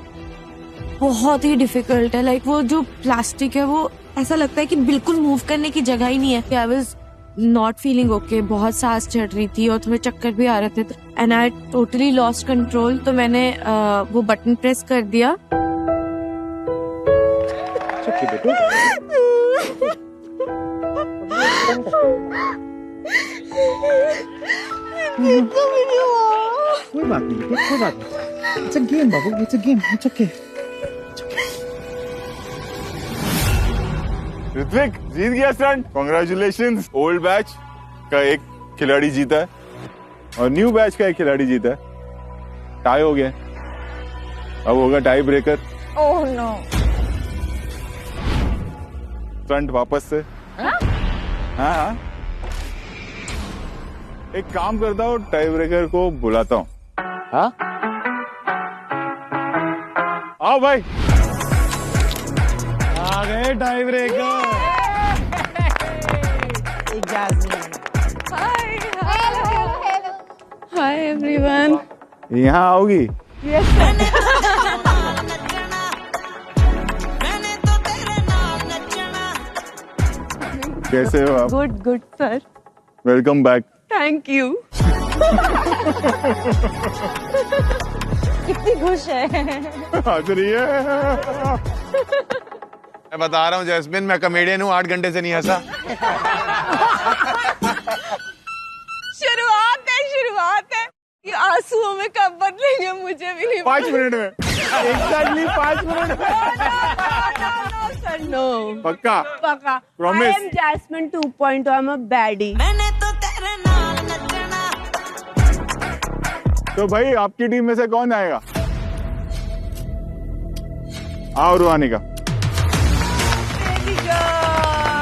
बहुत ही डिफिकल्ट है। लाइक वो जो प्लास्टिक है वो ऐसा लगता है कि बिल्कुल मूव करने की जगह ही नहीं है। I was not feeling okay, बहुत सांस चढ़ रही थी और थोड़े चक्कर भी आ रहे थे and I totally lost control. तो मैंने वो बटन प्रेस कर दिया। कोई बात नहीं, कोई बात नहीं। It's a game, Babu, it's a game, it's okay. Ritwik जीत गया स्टंट, कॉन्ग्रेचुलेशंस। ओल्ड बैच का एक खिलाड़ी जीता है और न्यू बैच का एक खिलाड़ी जीता है। टाई हो गया, अब होगा tiebreaker. Oh no. Stunt वापस से। हाँ, एक काम करता हूँ, टाई ब्रेकर को बुलाता हूँ। हाँ, आओ भाई। आ गए टाई ब्रेकर। Hi everyone. यहाँ आओगी? यस। कैसे हो आप? Good good sir. Welcome back. Thank you. कितनी खुश है। हंस रही है। मैं बता रहा हूँ जैस्मिन, मैं कॉमेडियन हूँ, 8 घंटे से नहीं हंसा। शुरुआत है। ये आंसुओं में कब बदलेंगे मुझे भी नहीं। 5 मिनट में। Exactly 5 मिनट में। नो। पक्का? पक्का। Promise? I am Jasmine 2.0. I'm a baddie. तो भाई आपकी टीम में से कौन आएगा? आओ रूहानी का।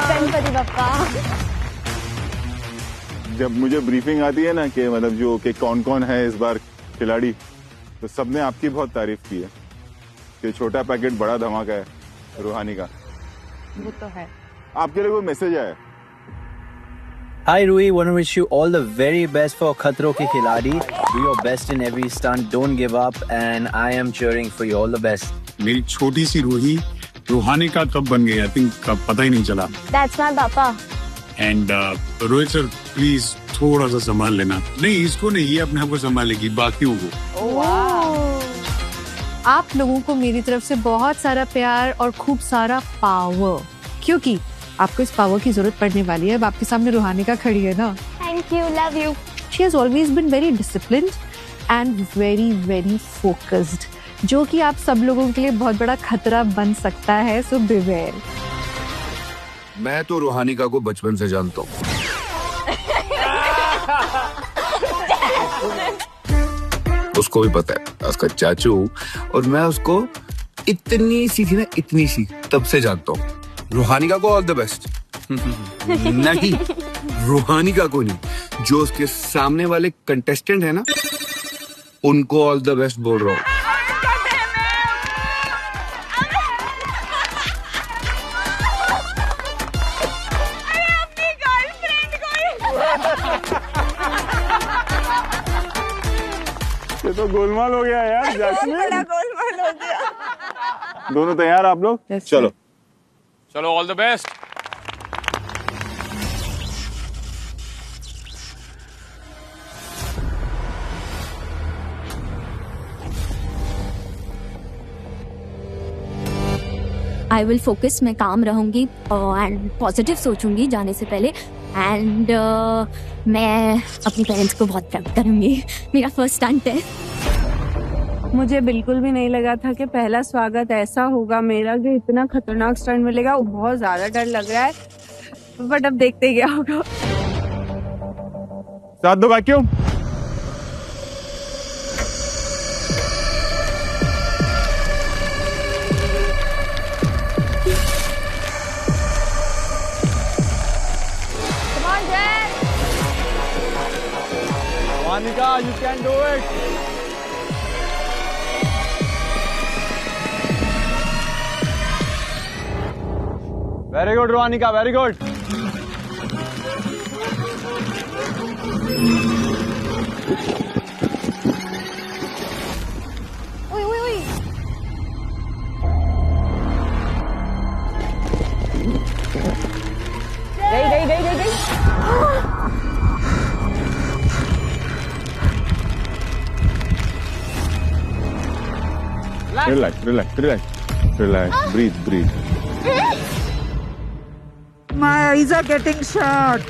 गणपति बप्पा। जब मुझे ब्रीफिंग आती है ना कि मतलब जो कि कौन कौन है इस बार खिलाड़ी, तो सबने आपकी बहुत तारीफ की है कि छोटा पैकेट बड़ा धमाका है रूहानी का। वो तो है। आपके लिए कोई मैसेज आया? Hi Rui, want to wish you all the very best for Khatro Ke Khiladi. Do your best in every stunt, don't give up, and I am cheering for you. All the best. मेरी छोटी सी रूही रूहानी का कब बन गई, I think पता ही नहीं चला। That's my papa. And Rohit sir please थोड़ा सा संभाल लेना। नहीं, इसको नहीं, ये अपने आप को संभालेगी, बाकियों को। आप लोगों को मेरी तरफ से बहुत सारा प्यार और खूब सारा पावर, क्योंकि आपको इस पावर की जरूरत पड़ने वाली है। अब आपके सामने रूहानी का खड़ी है ना। Thank you, love you. She has always been very disciplined and very very focused, जो कि आप सब लोगों के लिए बहुत बड़ा खतरा बन सकता है। So beware. मैं तो रूहानिका को बचपन से जानता हूँ। उसको भी पता है, उसका चाचू और मैं उसको इतनी सी थी ना, इतनी सी, तब से जानता हूँ। रूहानिका को ऑल द बेस्ट। नहीं, रूहानिका को नहीं, जो उसके सामने वाले कंटेस्टेंट है ना, उनको ऑल द बेस्ट बोल रहा हूँ। ये तो गोलमाल हो गया यार जैस्मिन। बड़ा गोलमाल हो गया। दोनों तैयार आप लोग? चलो चलो, all the best. I will focus, मैं काम रहूंगी एंड पॉजिटिव सोचूंगी जाने से पहले। एंड मैं अपनी पेरेंट्स को बहुत प्राउड करूंगी। मेरा फर्स्ट स्टंट है। मुझे बिल्कुल भी नहीं लगा था कि पहला स्वागत ऐसा होगा मेरा कि इतना खतरनाक स्टंट मिलेगा। बहुत ज्यादा डर लग रहा है, बट अब देखते क्या होगा। साथ दो vacuum. Monica, you can do it. Very good, Rohanika. Very good. Ui, ui, ui. गई। Relax. Breathe. My eyes are getting shut.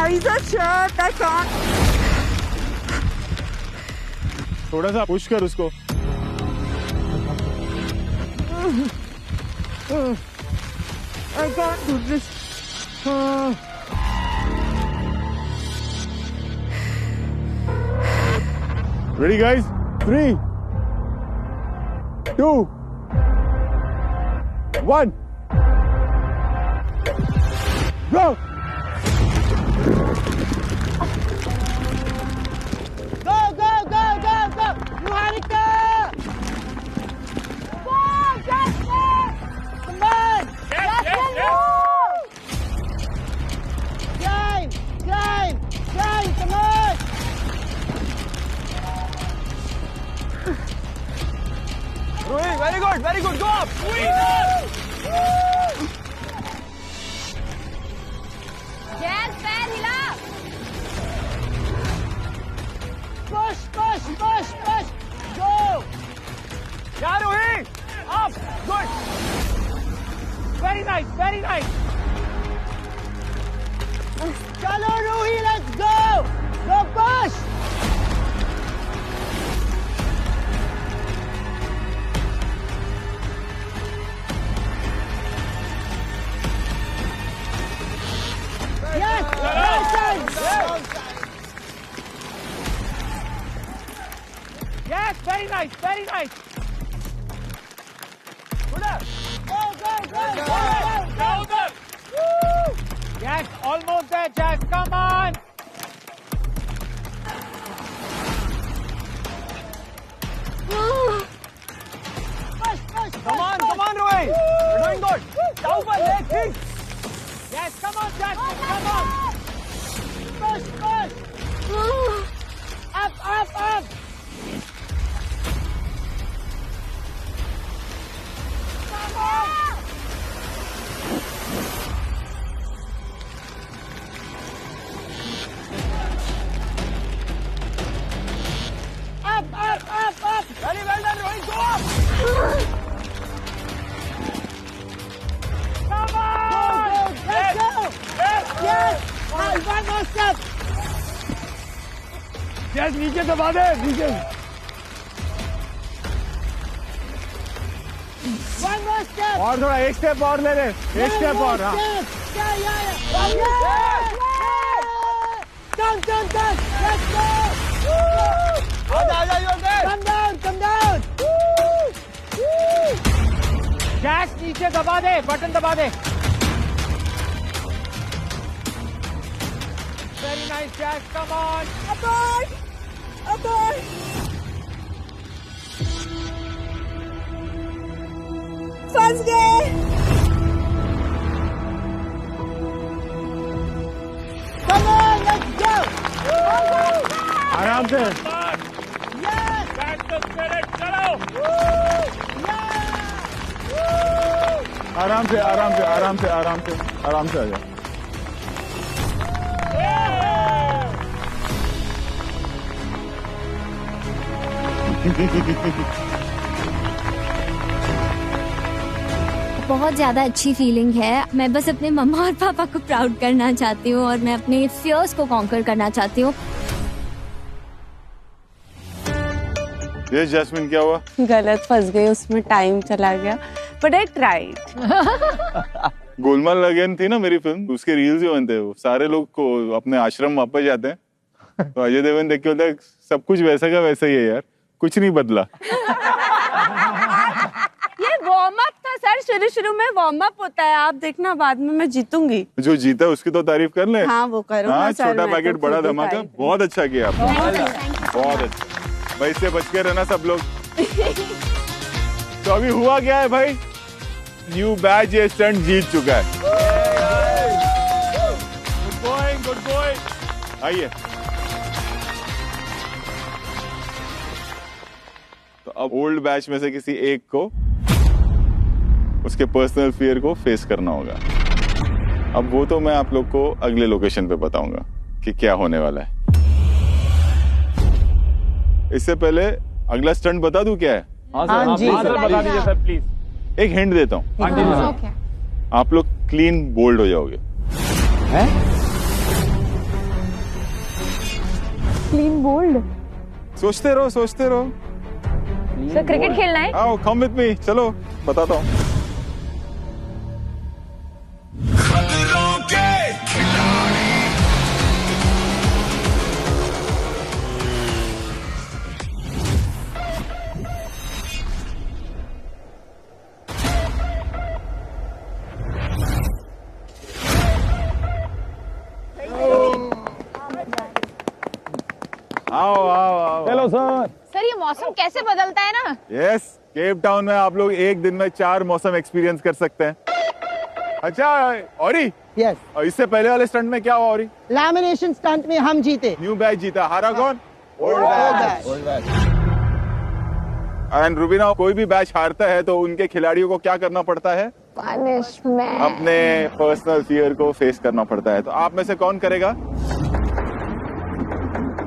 eyes are shut. I can't. थोड़ा सा पुश कर उसको. I can't do this. Ready, guys? 3, 2, 1. Go! Go, go, go, go, go! Monica! Go, Justin! Come on! Justin, move! Climb! Climb! Climb! Come on! Rohit, very good, very good. Go up. Yes, पैर हिला. Push, push, push, push. Go. Yeah, Rohit. Up. Good. Very nice, very nice. Chalo, Ruhi, let's go. Go push. Yes, right side. Yes, very nice, very nice. Good. Go, go, go, go, go, go. Yes, almost there, Jack. Come on. Push, push, Come on, Rohit. You're doing good. Down for leg kick. Yes, come on, Jack. Come on. push, push. Up, up, up. Come on. Up, up, up, up. Very well done, Rohit. Go up. Come on. Go, go, let's go. Yes. One more step. Yes, नीचे दबा दे, नीचे. One more step. और थोड़ा एक step और ले ले. एक स्टेप और. हाँ. Come, come, come. Let's go. आजा, you're there. Come down, come down. Jack नीचे दबा दे, बटन दबा दे. Very nice, Jack. Come on. Aboard. Aboard. फंस गए. Come on, let's go. आराम से. Yes. That's the spirit. चलो. आराम से, आराम से, आराम से, आराम से, आराम से आ जाओ. बहुत ज्यादा अच्छी फीलिंग है. मैं बस अपने मम्मा और पापा को प्राउड करना चाहती हूँ और मैं अपने फियर्स को कॉन्कर करना चाहती हूँ. ये जैस्मिन क्या हुआ? गलत फंस गई, उसमें टाइम चला गया. But I tried. Golmaal again थी ना मेरी फिल्म, उसके रील्स ही बनते हैं. सारे लोग को अपने आश्रम वापस जाते हैं तो अजय देवगन देख के बोलता है सब कुछ वैसा का वैसा ही है यार, कुछ नहीं बदला. ये वार्म अप था सर, शुरू में वार्म अप होता है. आप देखना बाद में मैं जीतूंगी. जो जीता है उसकी तो तारीफ कर ले. हाँ वो करो. हाँ, छोटा पैकेट बड़ा धमाका. बहुत अच्छा किया आपने, बहुत अच्छा. भाई इससे बच के रहना सब लोग. तो अभी हुआ क्या है भाई, न्यू बैच ये स्टंट जीत चुका है. Good boy. आइए. तो अब ओल्ड बैच में से किसी एक को उसके पर्सनल फियर को फेस करना होगा. अब वो तो मैं आप लोग को अगले लोकेशन पे बताऊंगा कि क्या होने वाला है. इससे पहले अगला स्टंट बता दूं क्या है? हाँ जी, बता दीजिए सर प्लीज. एक हिंट देता हूँ. आप लोग क्लीन बोल्ड हो जाओगे. Clean bowled. सोचते रहो सर क्रिकेट खेलना है? आओ कम विद मी, चलो बताता हूँ। आओ। Hello sir. सर ये मौसम कैसे बदलता है ना? यस, केप टाउन में आप लोग एक दिन में 4 मौसम एक्सपीरियंस कर सकते हैं। अच्छा औरी, यस, और इससे पहले वाले स्टंट में क्या हुआ औरी? लैमिनेशन स्टंट में हम जीते। न्यू बैच जीता, हारा कौन? Old batch. एंड रुबीना, कोई भी बैच हारता है तो उनके खिलाड़ियों को क्या करना पड़ता है? पनिशमेंट। अपने पर्सनल फियर को फेस करना पड़ता है। तो आप में से कौन करेगा?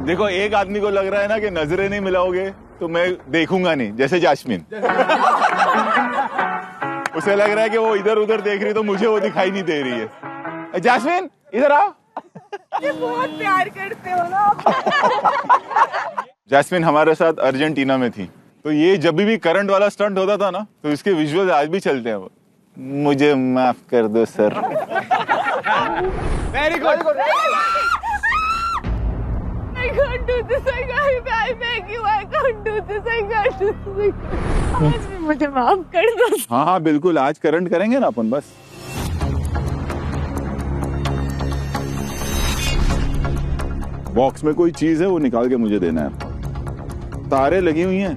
देखो, एक आदमी को लग रहा है ना कि नजरें नहीं मिलाओगे तो मैं देखूंगा नहीं, जैसे जास्मिन। उसे लग रहा है कि वो इधर उधर देख रही तो मुझे वो दिखाई नहीं दे रही है। जास्मिन इधर आओ। बहुत प्यार करते हो ना। जास्मिन हमारे साथ अर्जेंटीना में थी, तो ये जब भी करंट वाला स्टंट होता था ना तो इसके विजुअल आज भी चलते हैं। वो मुझे माफ कर दो sir. Very good. I can't do this. I beg you. I can't do this. I can't do this. आज भी मुझे माफ कर दो। हाँ बिल्कुल, आज करंट करेंगे ना अपन। बस बॉक्स में कोई चीज है वो निकाल के मुझे देना है। तारे लगी हुई हैं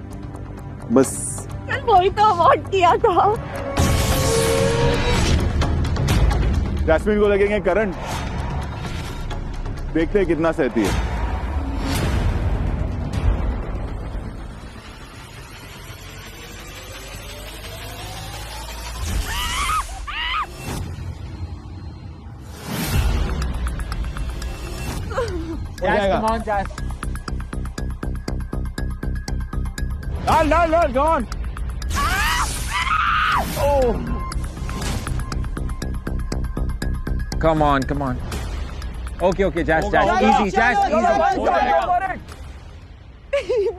बस। कल वही तो अवॉर्ड किया था। जैस्मिन को लगेंगे करंट, देखते हैं कितना सहती है। डाल, go on. Oh. Come on. Okay, Jazz, easy, Jazz, easy.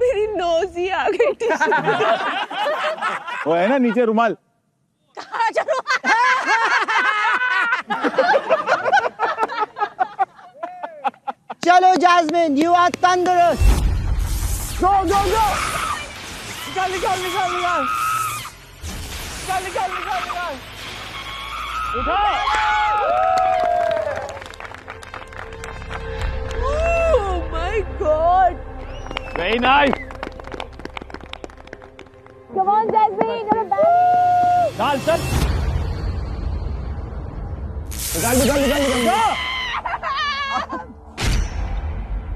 मेरी नोज ही आ गई। वो है ना नीचे रुमाल। चलो जास्मिन, यू आर तंदुरुस्त। Go. निकाल। उठा। Oh my God. Very nice. Come on, Jasmine, come back. डाल सर। निकाल।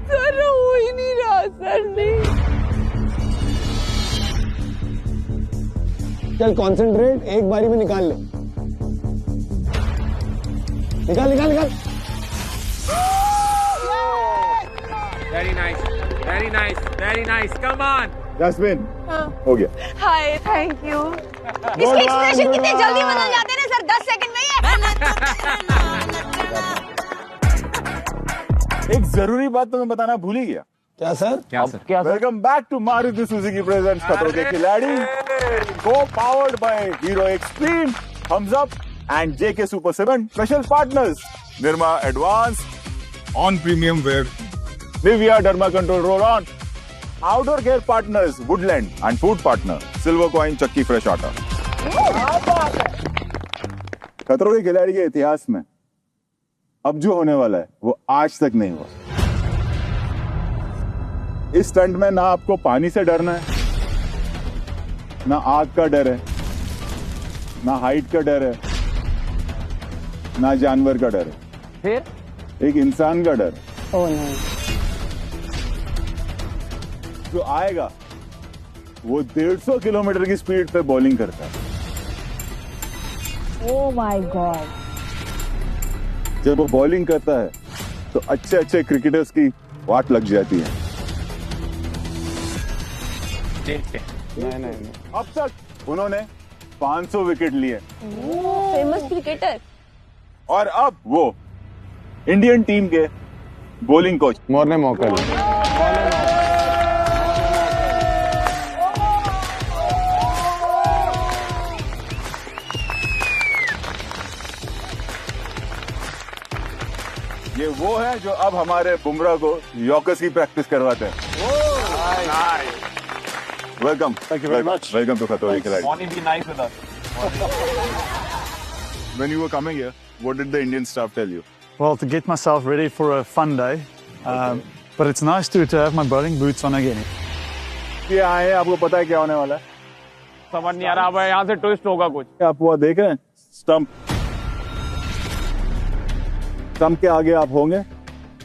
सर हो ही नहीं रहा सर। नहीं चल कॉन्सेंट्रेट, एक बारी में निकाल ले। निकाल। Very nice. Come on. Jasmin हो गया। Hi, thank you. इसके एक्सप्रेशन कितने जल्दी बदल जाते हैं सर, 10 सेकंड में ये। एक जरूरी बात तो मैं बताना भूल ही गया। क्या sir? Welcome back to Maruti Suzuki presents खतरों के खिलाड़ी, co powered by Hero Xtreme, Thums Up and JK Super 7। Special partners Nirma Advance, Onn premium wear, Nivea Derma Control roll on, outdoor care partners Woodland and food partner Silver Coin Chakki Fresh Atta. खतरों के खिलाड़ी के इतिहास में अब जो होने वाला है वो आज तक नहीं हुआ। इस स्टंट में ना आपको पानी से डरना है, ना आग का डर है, ना हाइट का डर है, ना जानवर का डर है, फिर एक इंसान का डर। ओह नहीं। जो आएगा वो 150 किलोमीटर की स्पीड पे बॉलिंग करता है। Oh my God. जब वो बॉलिंग करता है तो अच्छे क्रिकेटर्स की वाट लग जाती है। नहीं। अब तक उन्होंने 500 विकेट लिए। Famous cricketer. और अब वो इंडियन टीम के बॉलिंग कोच मौर्य मौका ये वो है जो अब हमारे बुमराह को यॉर्कर्स की प्रैक्टिस करवाते हैं। Welcome, thank you very much. Welcome to खतरों के खिलाड़ी। Morning, be nice with us. When you were coming here, what did the Indian staff tell you? Well, to get myself ready for a fun day, but it's nice to have my bowling boots on again. ये आए हैं, आपको पता है क्या होने वाला है? समझ नहीं आ रहा, अब यहाँ से ट्विस्ट होगा कुछ। आप वो देख रहे हैं स्टंप के आगे आप होंगे।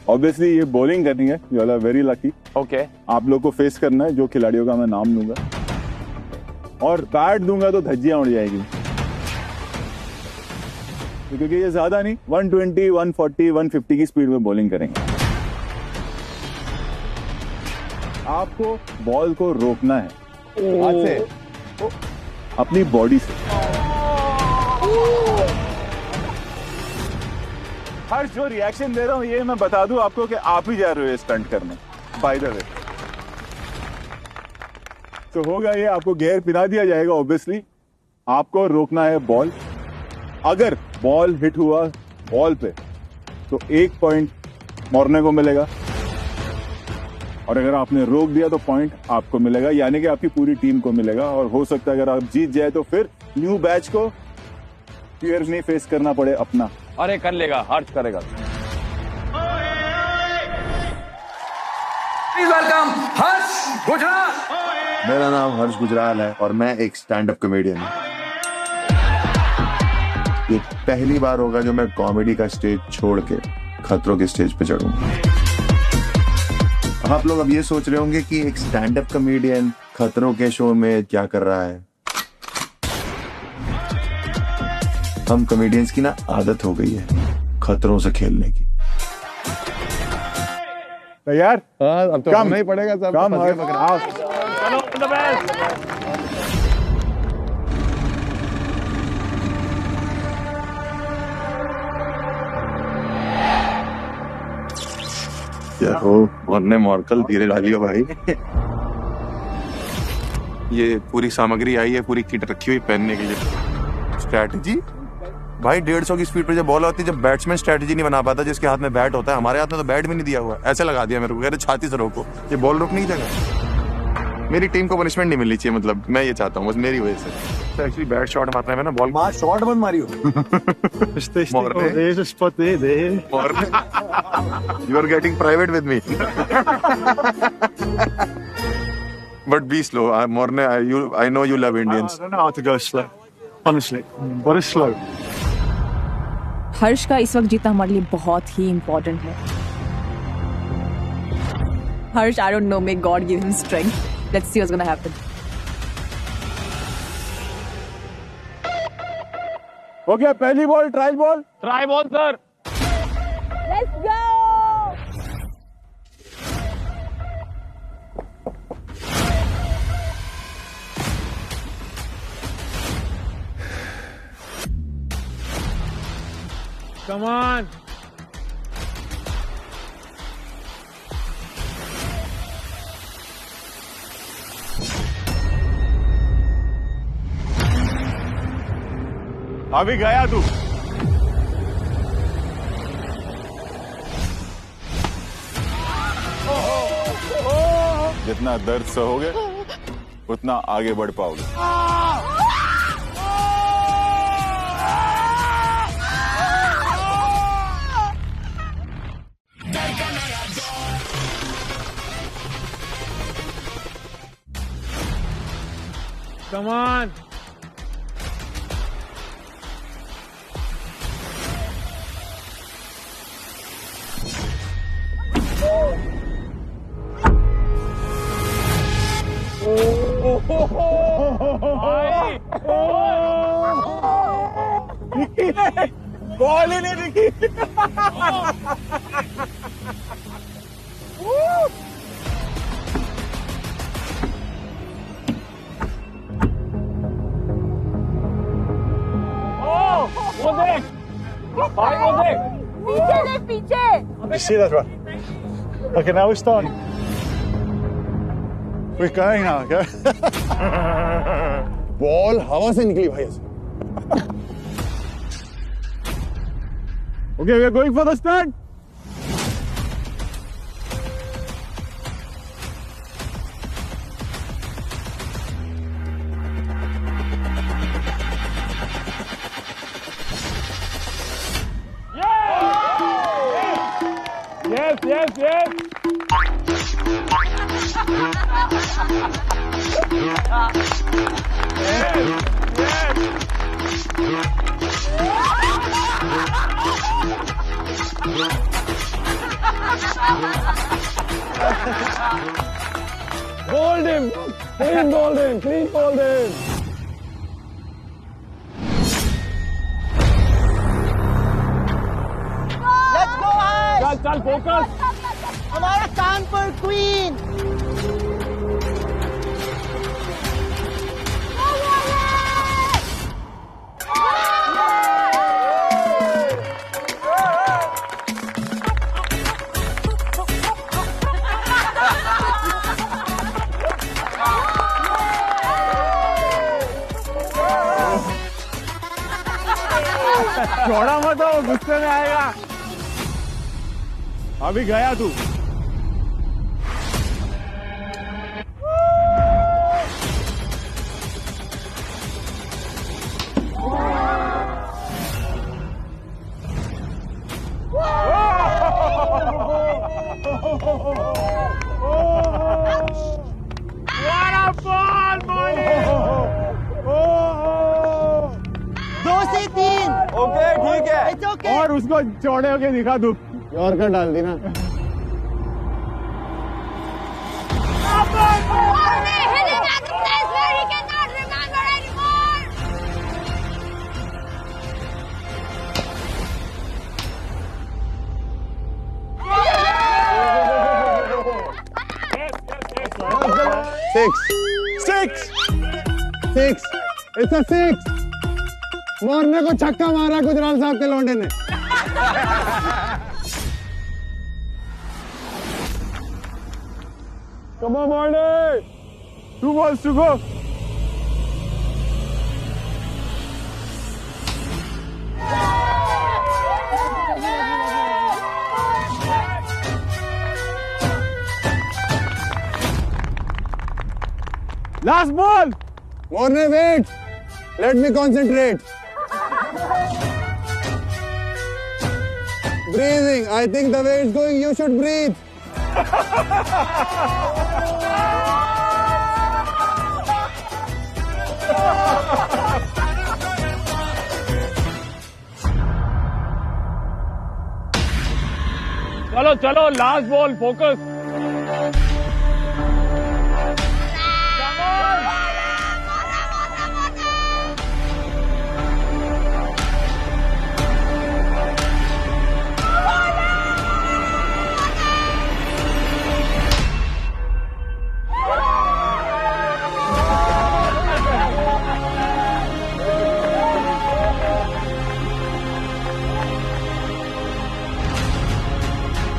ऑब्वियसली ये बॉलिंग करनी है, you are very lucky. Okay, आप लोग को फेस करना है, जो खिलाड़ियों का मैं नाम लूंगा, और बैट दूंगा तो धज्जियां उड़ जाएगी, क्योंकि ये ज्यादा नहीं 120, 140, 150 की स्पीड में बॉलिंग करेंगे। आपको बॉल को रोकना है हाथ से, अपनी बॉडी से। हर जो रिएक्शन दे रहा हूं ये मैं बता दूं आपको कि आप ही जा रहे हो स्टंट करने, बाय द वे। तो होगा ये, आपको गेयर पिला दिया जाएगा। ऑब्वियसली आपको रोकना है बॉल। अगर बॉल हिट हुआ बॉल पे तो 1 पॉइंट मोरने को मिलेगा, और अगर आपने रोक दिया तो पॉइंट आपको मिलेगा, यानी कि आपकी पूरी टीम को मिलेगा। और हो सकता है अगर आप जीत जाए तो फिर न्यू बैच को फियर नहीं फेस करना पड़े अपना। अरे कर लेगा, हर्ष करेगा। वेलकम हर्ष गुजराल। मेरा नाम हर्ष गुजराल है और मैं एक स्टैंड अप कॉमेडियन हूँ। ये पहली बार होगा जो मैं कॉमेडी का स्टेज छोड़ के खतरों के स्टेज पे चढ़ूंगा। आप लोग अब ये सोच रहे होंगे कि एक स्टैंड अप कॉमेडियन खतरों के शो में क्या कर रहा है। हम कॉमेडियंस की ना आदत हो गई है खतरों से खेलने की। तैयार? अब तो करना ही पड़ेगा सब। काम चलो, द बेस्ट। यारो वरने मॉर्कल धीरे डालियो भाई। ये पूरी सामग्री आई है, पूरी किट रखी हुई पहनने के लिए। स्ट्रैटेजी भाई 150 की स्पीड पर जब बॉल होती है, जब बैट्समैन स्ट्रैटेजी नहीं बना पाता जिसके हाथ में बैट होता है, हमारे हाथ में तो बैट भी नहीं दिया हुआ, ऐसे लगा दिया मेरे को, कह रहे छाती से रोको। ये बॉल रोकने की जगह मेरी टीम को पनिशमेंट नहीं मिलनी चाहिए, मतलब मैं ये चाहता हूँ बस मेरी वजह से। तो एक्चुअली बैट शॉट मारने में ना बॉल शॉट मत मारियो। You are getting private with me. But be slow Morne, I know you love Indians. I don't know how to go slow, honestly, but it's slow. हर्ष का इस वक्त जीतना हमारे लिए बहुत ही इम्पोर्टेंट है। Harsh, I don't know, may God give him strength. Let's see what's gonna happen. हो गया पहली ball, trial ball. Try ball sir. Let's go. Come on. अभी गया तू। जितना दर्द सहोगे उतना आगे बढ़ पाओगे। Come on. बॉल ही नहीं दिखी। वो देख भाई, वो देख पीछे देख, पीछे। You see that one? Okay, now we're starting. We're going now, okay? Ball हवा से निकली भाई ऐसे। Okay, we are going for the start. yes, yes. Hold him! Clean hold him! Clean hold him! Let's go, Harsh! चल चल focus. हमारा काम पर क्वीन. छोड़ा मत हो, गुस्से में आएगा. अभी गया तू. What a ball, boy! 2 से 3. ओके ठीक है. It's okay. और उसको चौड़े होके दिखा तू. यॉर्कर डाल दी ना. Six. It's a 6. मारने को छक्का मारा गुजराल साहब के लौंडे ने. Come on, Marty! 2 balls to go. Last ball. Warner, wait. Let me concentrate. Breathing. I think the way it's going, you should breathe. चलो चलो, लास्ट बॉल, फोकस.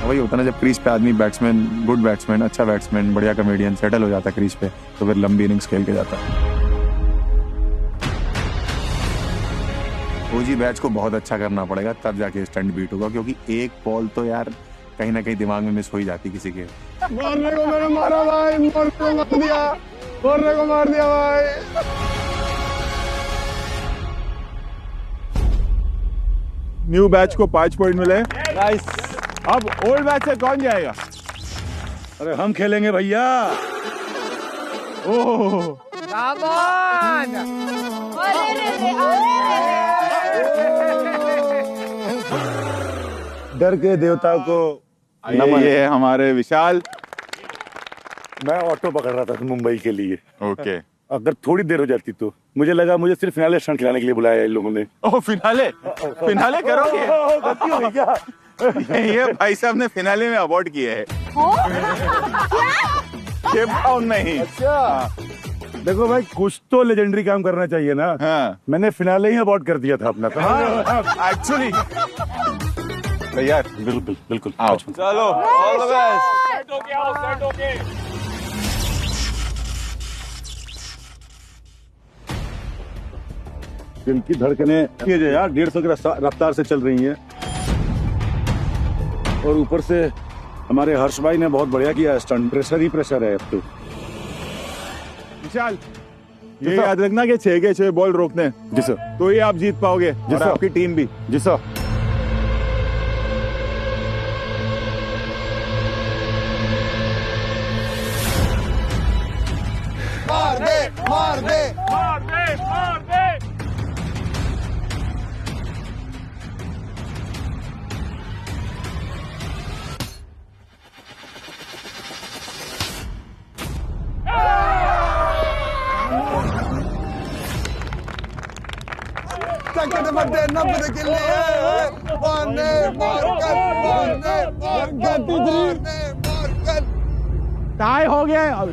वही होता ना जब क्रीज पे आदमी बैट्समैन, गुड बैट्समैन, अच्छा बैट्समैन, बढ़िया कॉमेडियन सेटल हो जाता है क्रीज पे, तो फिर लंबी इनिंग्स खेल के जाता है. ओजी बैच को बहुत अच्छा करना पड़ेगा तब जाके स्टंट बीट होगा, क्योंकि एक बॉल तो यार कहीं ना कहीं दिमाग में मिस हो ही जाती किसी के. मारने को मैंने मारा भाई, मारने को मार दिया, मारने को मार दिया भाई. न्यू बैच को 5 पॉइंट मिले. नाइस. अब ओल्ड बैच से कौन जाएगा? अरे हम खेलेंगे भैया. ओह, Come on! डर के देवता को नमन. ये हमारे विशाल. मैं ऑटो पकड़ रहा था मुंबई के लिए. ओके. अगर थोड़ी देर हो जाती तो मुझे लगा मुझे सिर्फ फिनाले स्टंट खिलाने के लिए बुलाया इन लोगों ने. ओह, फिनाले करोगे? गलती हो गई क्या? ये भाई साहब ने फिनाले में अवार्ड किया है. केप टाउन नहीं. अच्छा. देखो भाई, कुछ तो लेजेंडरी काम करना चाहिए ना. हाँ. मैंने फिनाले ही अवार्ड कर दिया था अपना. एक्चुअली तैयार. बिल्कुल बिल्कुल. आओ चलो, ऑल द बेस्ट. सेट हो गया, सेट हो गए. दिल की धड़कनें तेज यार 150 की रफ्तार से चल रही हैं. और ऊपर से हमारे हर्ष भाई ने बहुत बढ़िया किया है स्टंट. प्रेशर ही प्रेशर है अब तो. विशाल, ये याद रखना कि 6 के 6 बॉल रोकने. जी सर. तो ये आप जीत पाओगे. जी और सर. आपकी टीम भी. जी sir. the birthday, enough with the killing. Warne Morgan. Tie हो गया है अब।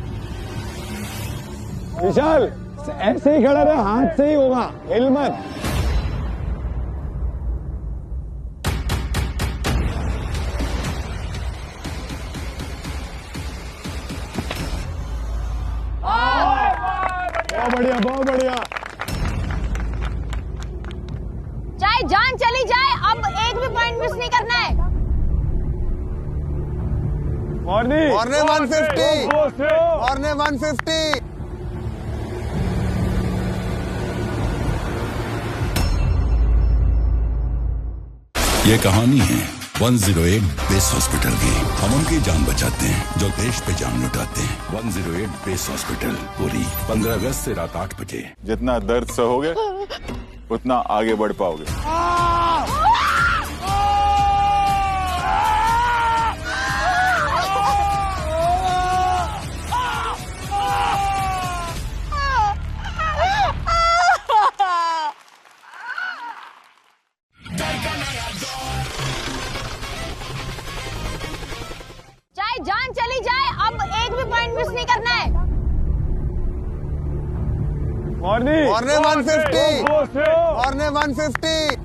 विशाल ऐसे ही खड़ा रहे, हाथ से ही होगा, हिल मत। बहुत बढ़िया, बहुत बढ़िया। चाहे जान चली जाए, अब एक भी पॉइंट मिस नहीं करना है। Warne 150. Warne 150. ये कहानी है 108 बेस हॉस्पिटल की। हम उनकी जान बचाते हैं जो देश पे जान लुटाते हैं। 108 बेस हॉस्पिटल, पूरी 15 अगस्त से रात 8 बजे। जितना दर्द सहोगे उतना आगे बढ़ पाओगे। चाहे जान चली जाए, अब एक भी पॉइंट मिस नहीं करना है। Warne 150. Warne 150.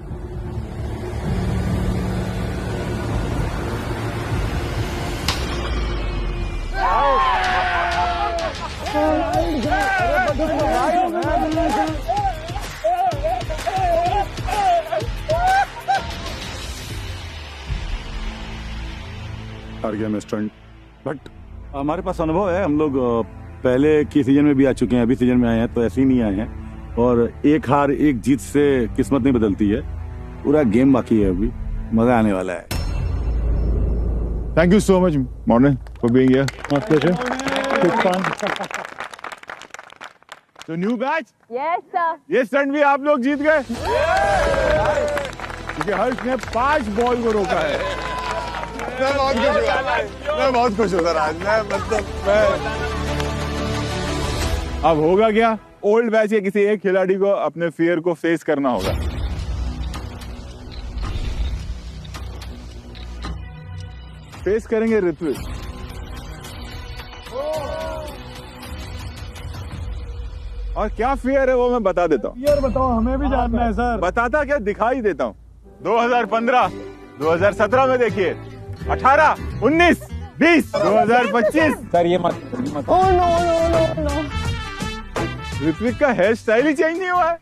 हार गया मैं स्टंट, बट हमारे पास अनुभव है। हम लोग पहले की सीजन में भी आ चुके हैं, अभी सीजन में आए हैं, तो ऐसे ही नहीं आए हैं। और एक हार एक जीत से किस्मत नहीं बदलती है, पूरा गेम बाकी है, अभी मजा आने वाला है। Thank you so much, Morne, for being here. My pleasure. Good fun. So new batch? Yes, sir. ये स्टंट भी आप लोग जीत गए, क्योंकि हर्ष ने 5 बॉल को रोका है। मैं बहुत खुश हूँ सर आज। अब होगा क्या, ओल्ड बैच के किसी एक खिलाड़ी को अपने फियर को फेस करना होगा। फेस करेंगे ऋत्विक। और क्या फियर है वो मैं बता देता हूँ। फियर बताओ, हमें भी जानना है सर। बताता क्या, दिखाई देता हूँ। 2015, 2017 में देखिए, 18, 19, 20, 2025। सर ये मत। Oh no no no no. Ritwik का हेयर स्टाइल ही चेंज नहीं हुआ है।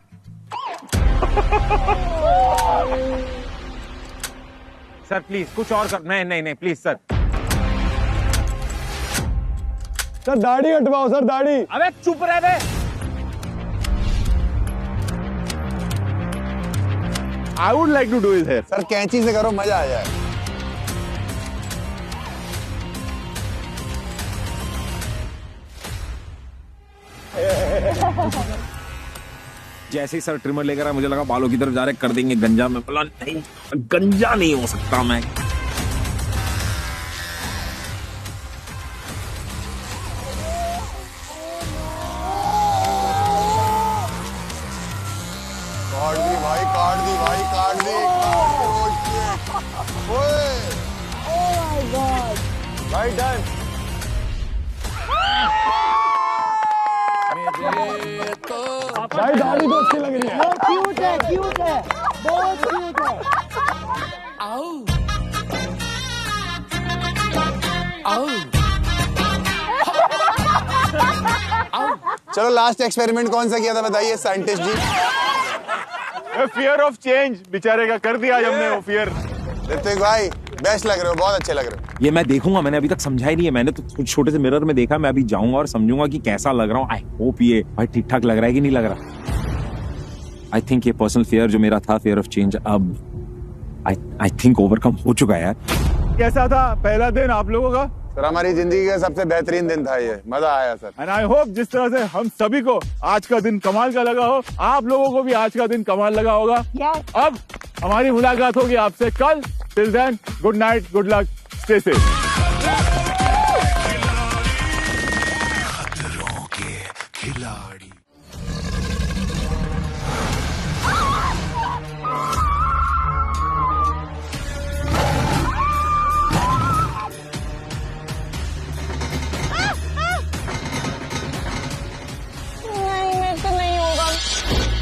सर प्लीज कुछ और कर। नहीं नहीं नहीं प्लीज सर। सर दाढ़ी हटवाओ सर, दाढ़ी। अबे चुप रह बे। I would like to do his hair. Sir कैंची से करो, मजा आ जाए। जैसे ही सर ट्रिमर लेकर आए, मुझे लगा बालों की तरफ जा रहे, कर देंगे गंजा। में बोला नहीं, गंजा नहीं हो सकता मैं। काट दी भाई, काट दी भाई, काट दी। ओए Oh my God. भाई डन। भाई दाढ़ी तो अच्छी लग रही है। बहुत क्यूट है, क्यूट है, बहुत क्यूट है। चलो लास्ट एक्सपेरिमेंट कौन सा किया था बताइए scientist ji. Fear of change बेचारे का कर दिया आज हमने वो फियर। ऋत्विक भाई बेस्ट लग रहे हो, बहुत अच्छे लग रहे हो। ये मैं देखूंगा, मैंने अभी तक समझा ही नहीं है। मैंने तो छोटे से मिरर में देखा, मैं अभी जाऊंगा और समझूंगा कि कैसा लग रहा हूँ। आई होप ये भाई ठीक ठाक लग रहा है कि नहीं लग रहा। आई थिंक ये पर्सनल फियर जो मेरा था, फियर ऑफ चेंज, अब आई थिंक ओवरकम हो चुका है यार। कैसा था पहला दिन आप लोगों का? सर हमारी जिंदगी का सबसे बेहतरीन दिन था ये, मजा आया सर। एंड आई होप जिस तरह से हम सभी को आज का दिन कमाल का लगा हो, आप लोगों को भी आज का दिन कमाल लगा होगा। अब हमारी मुलाकात होगी आपसे कल। Till then, good night, good luck, stay safe.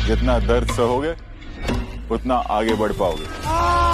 जितना दर्द सहोगे उतना आगे बढ़ पाओगे।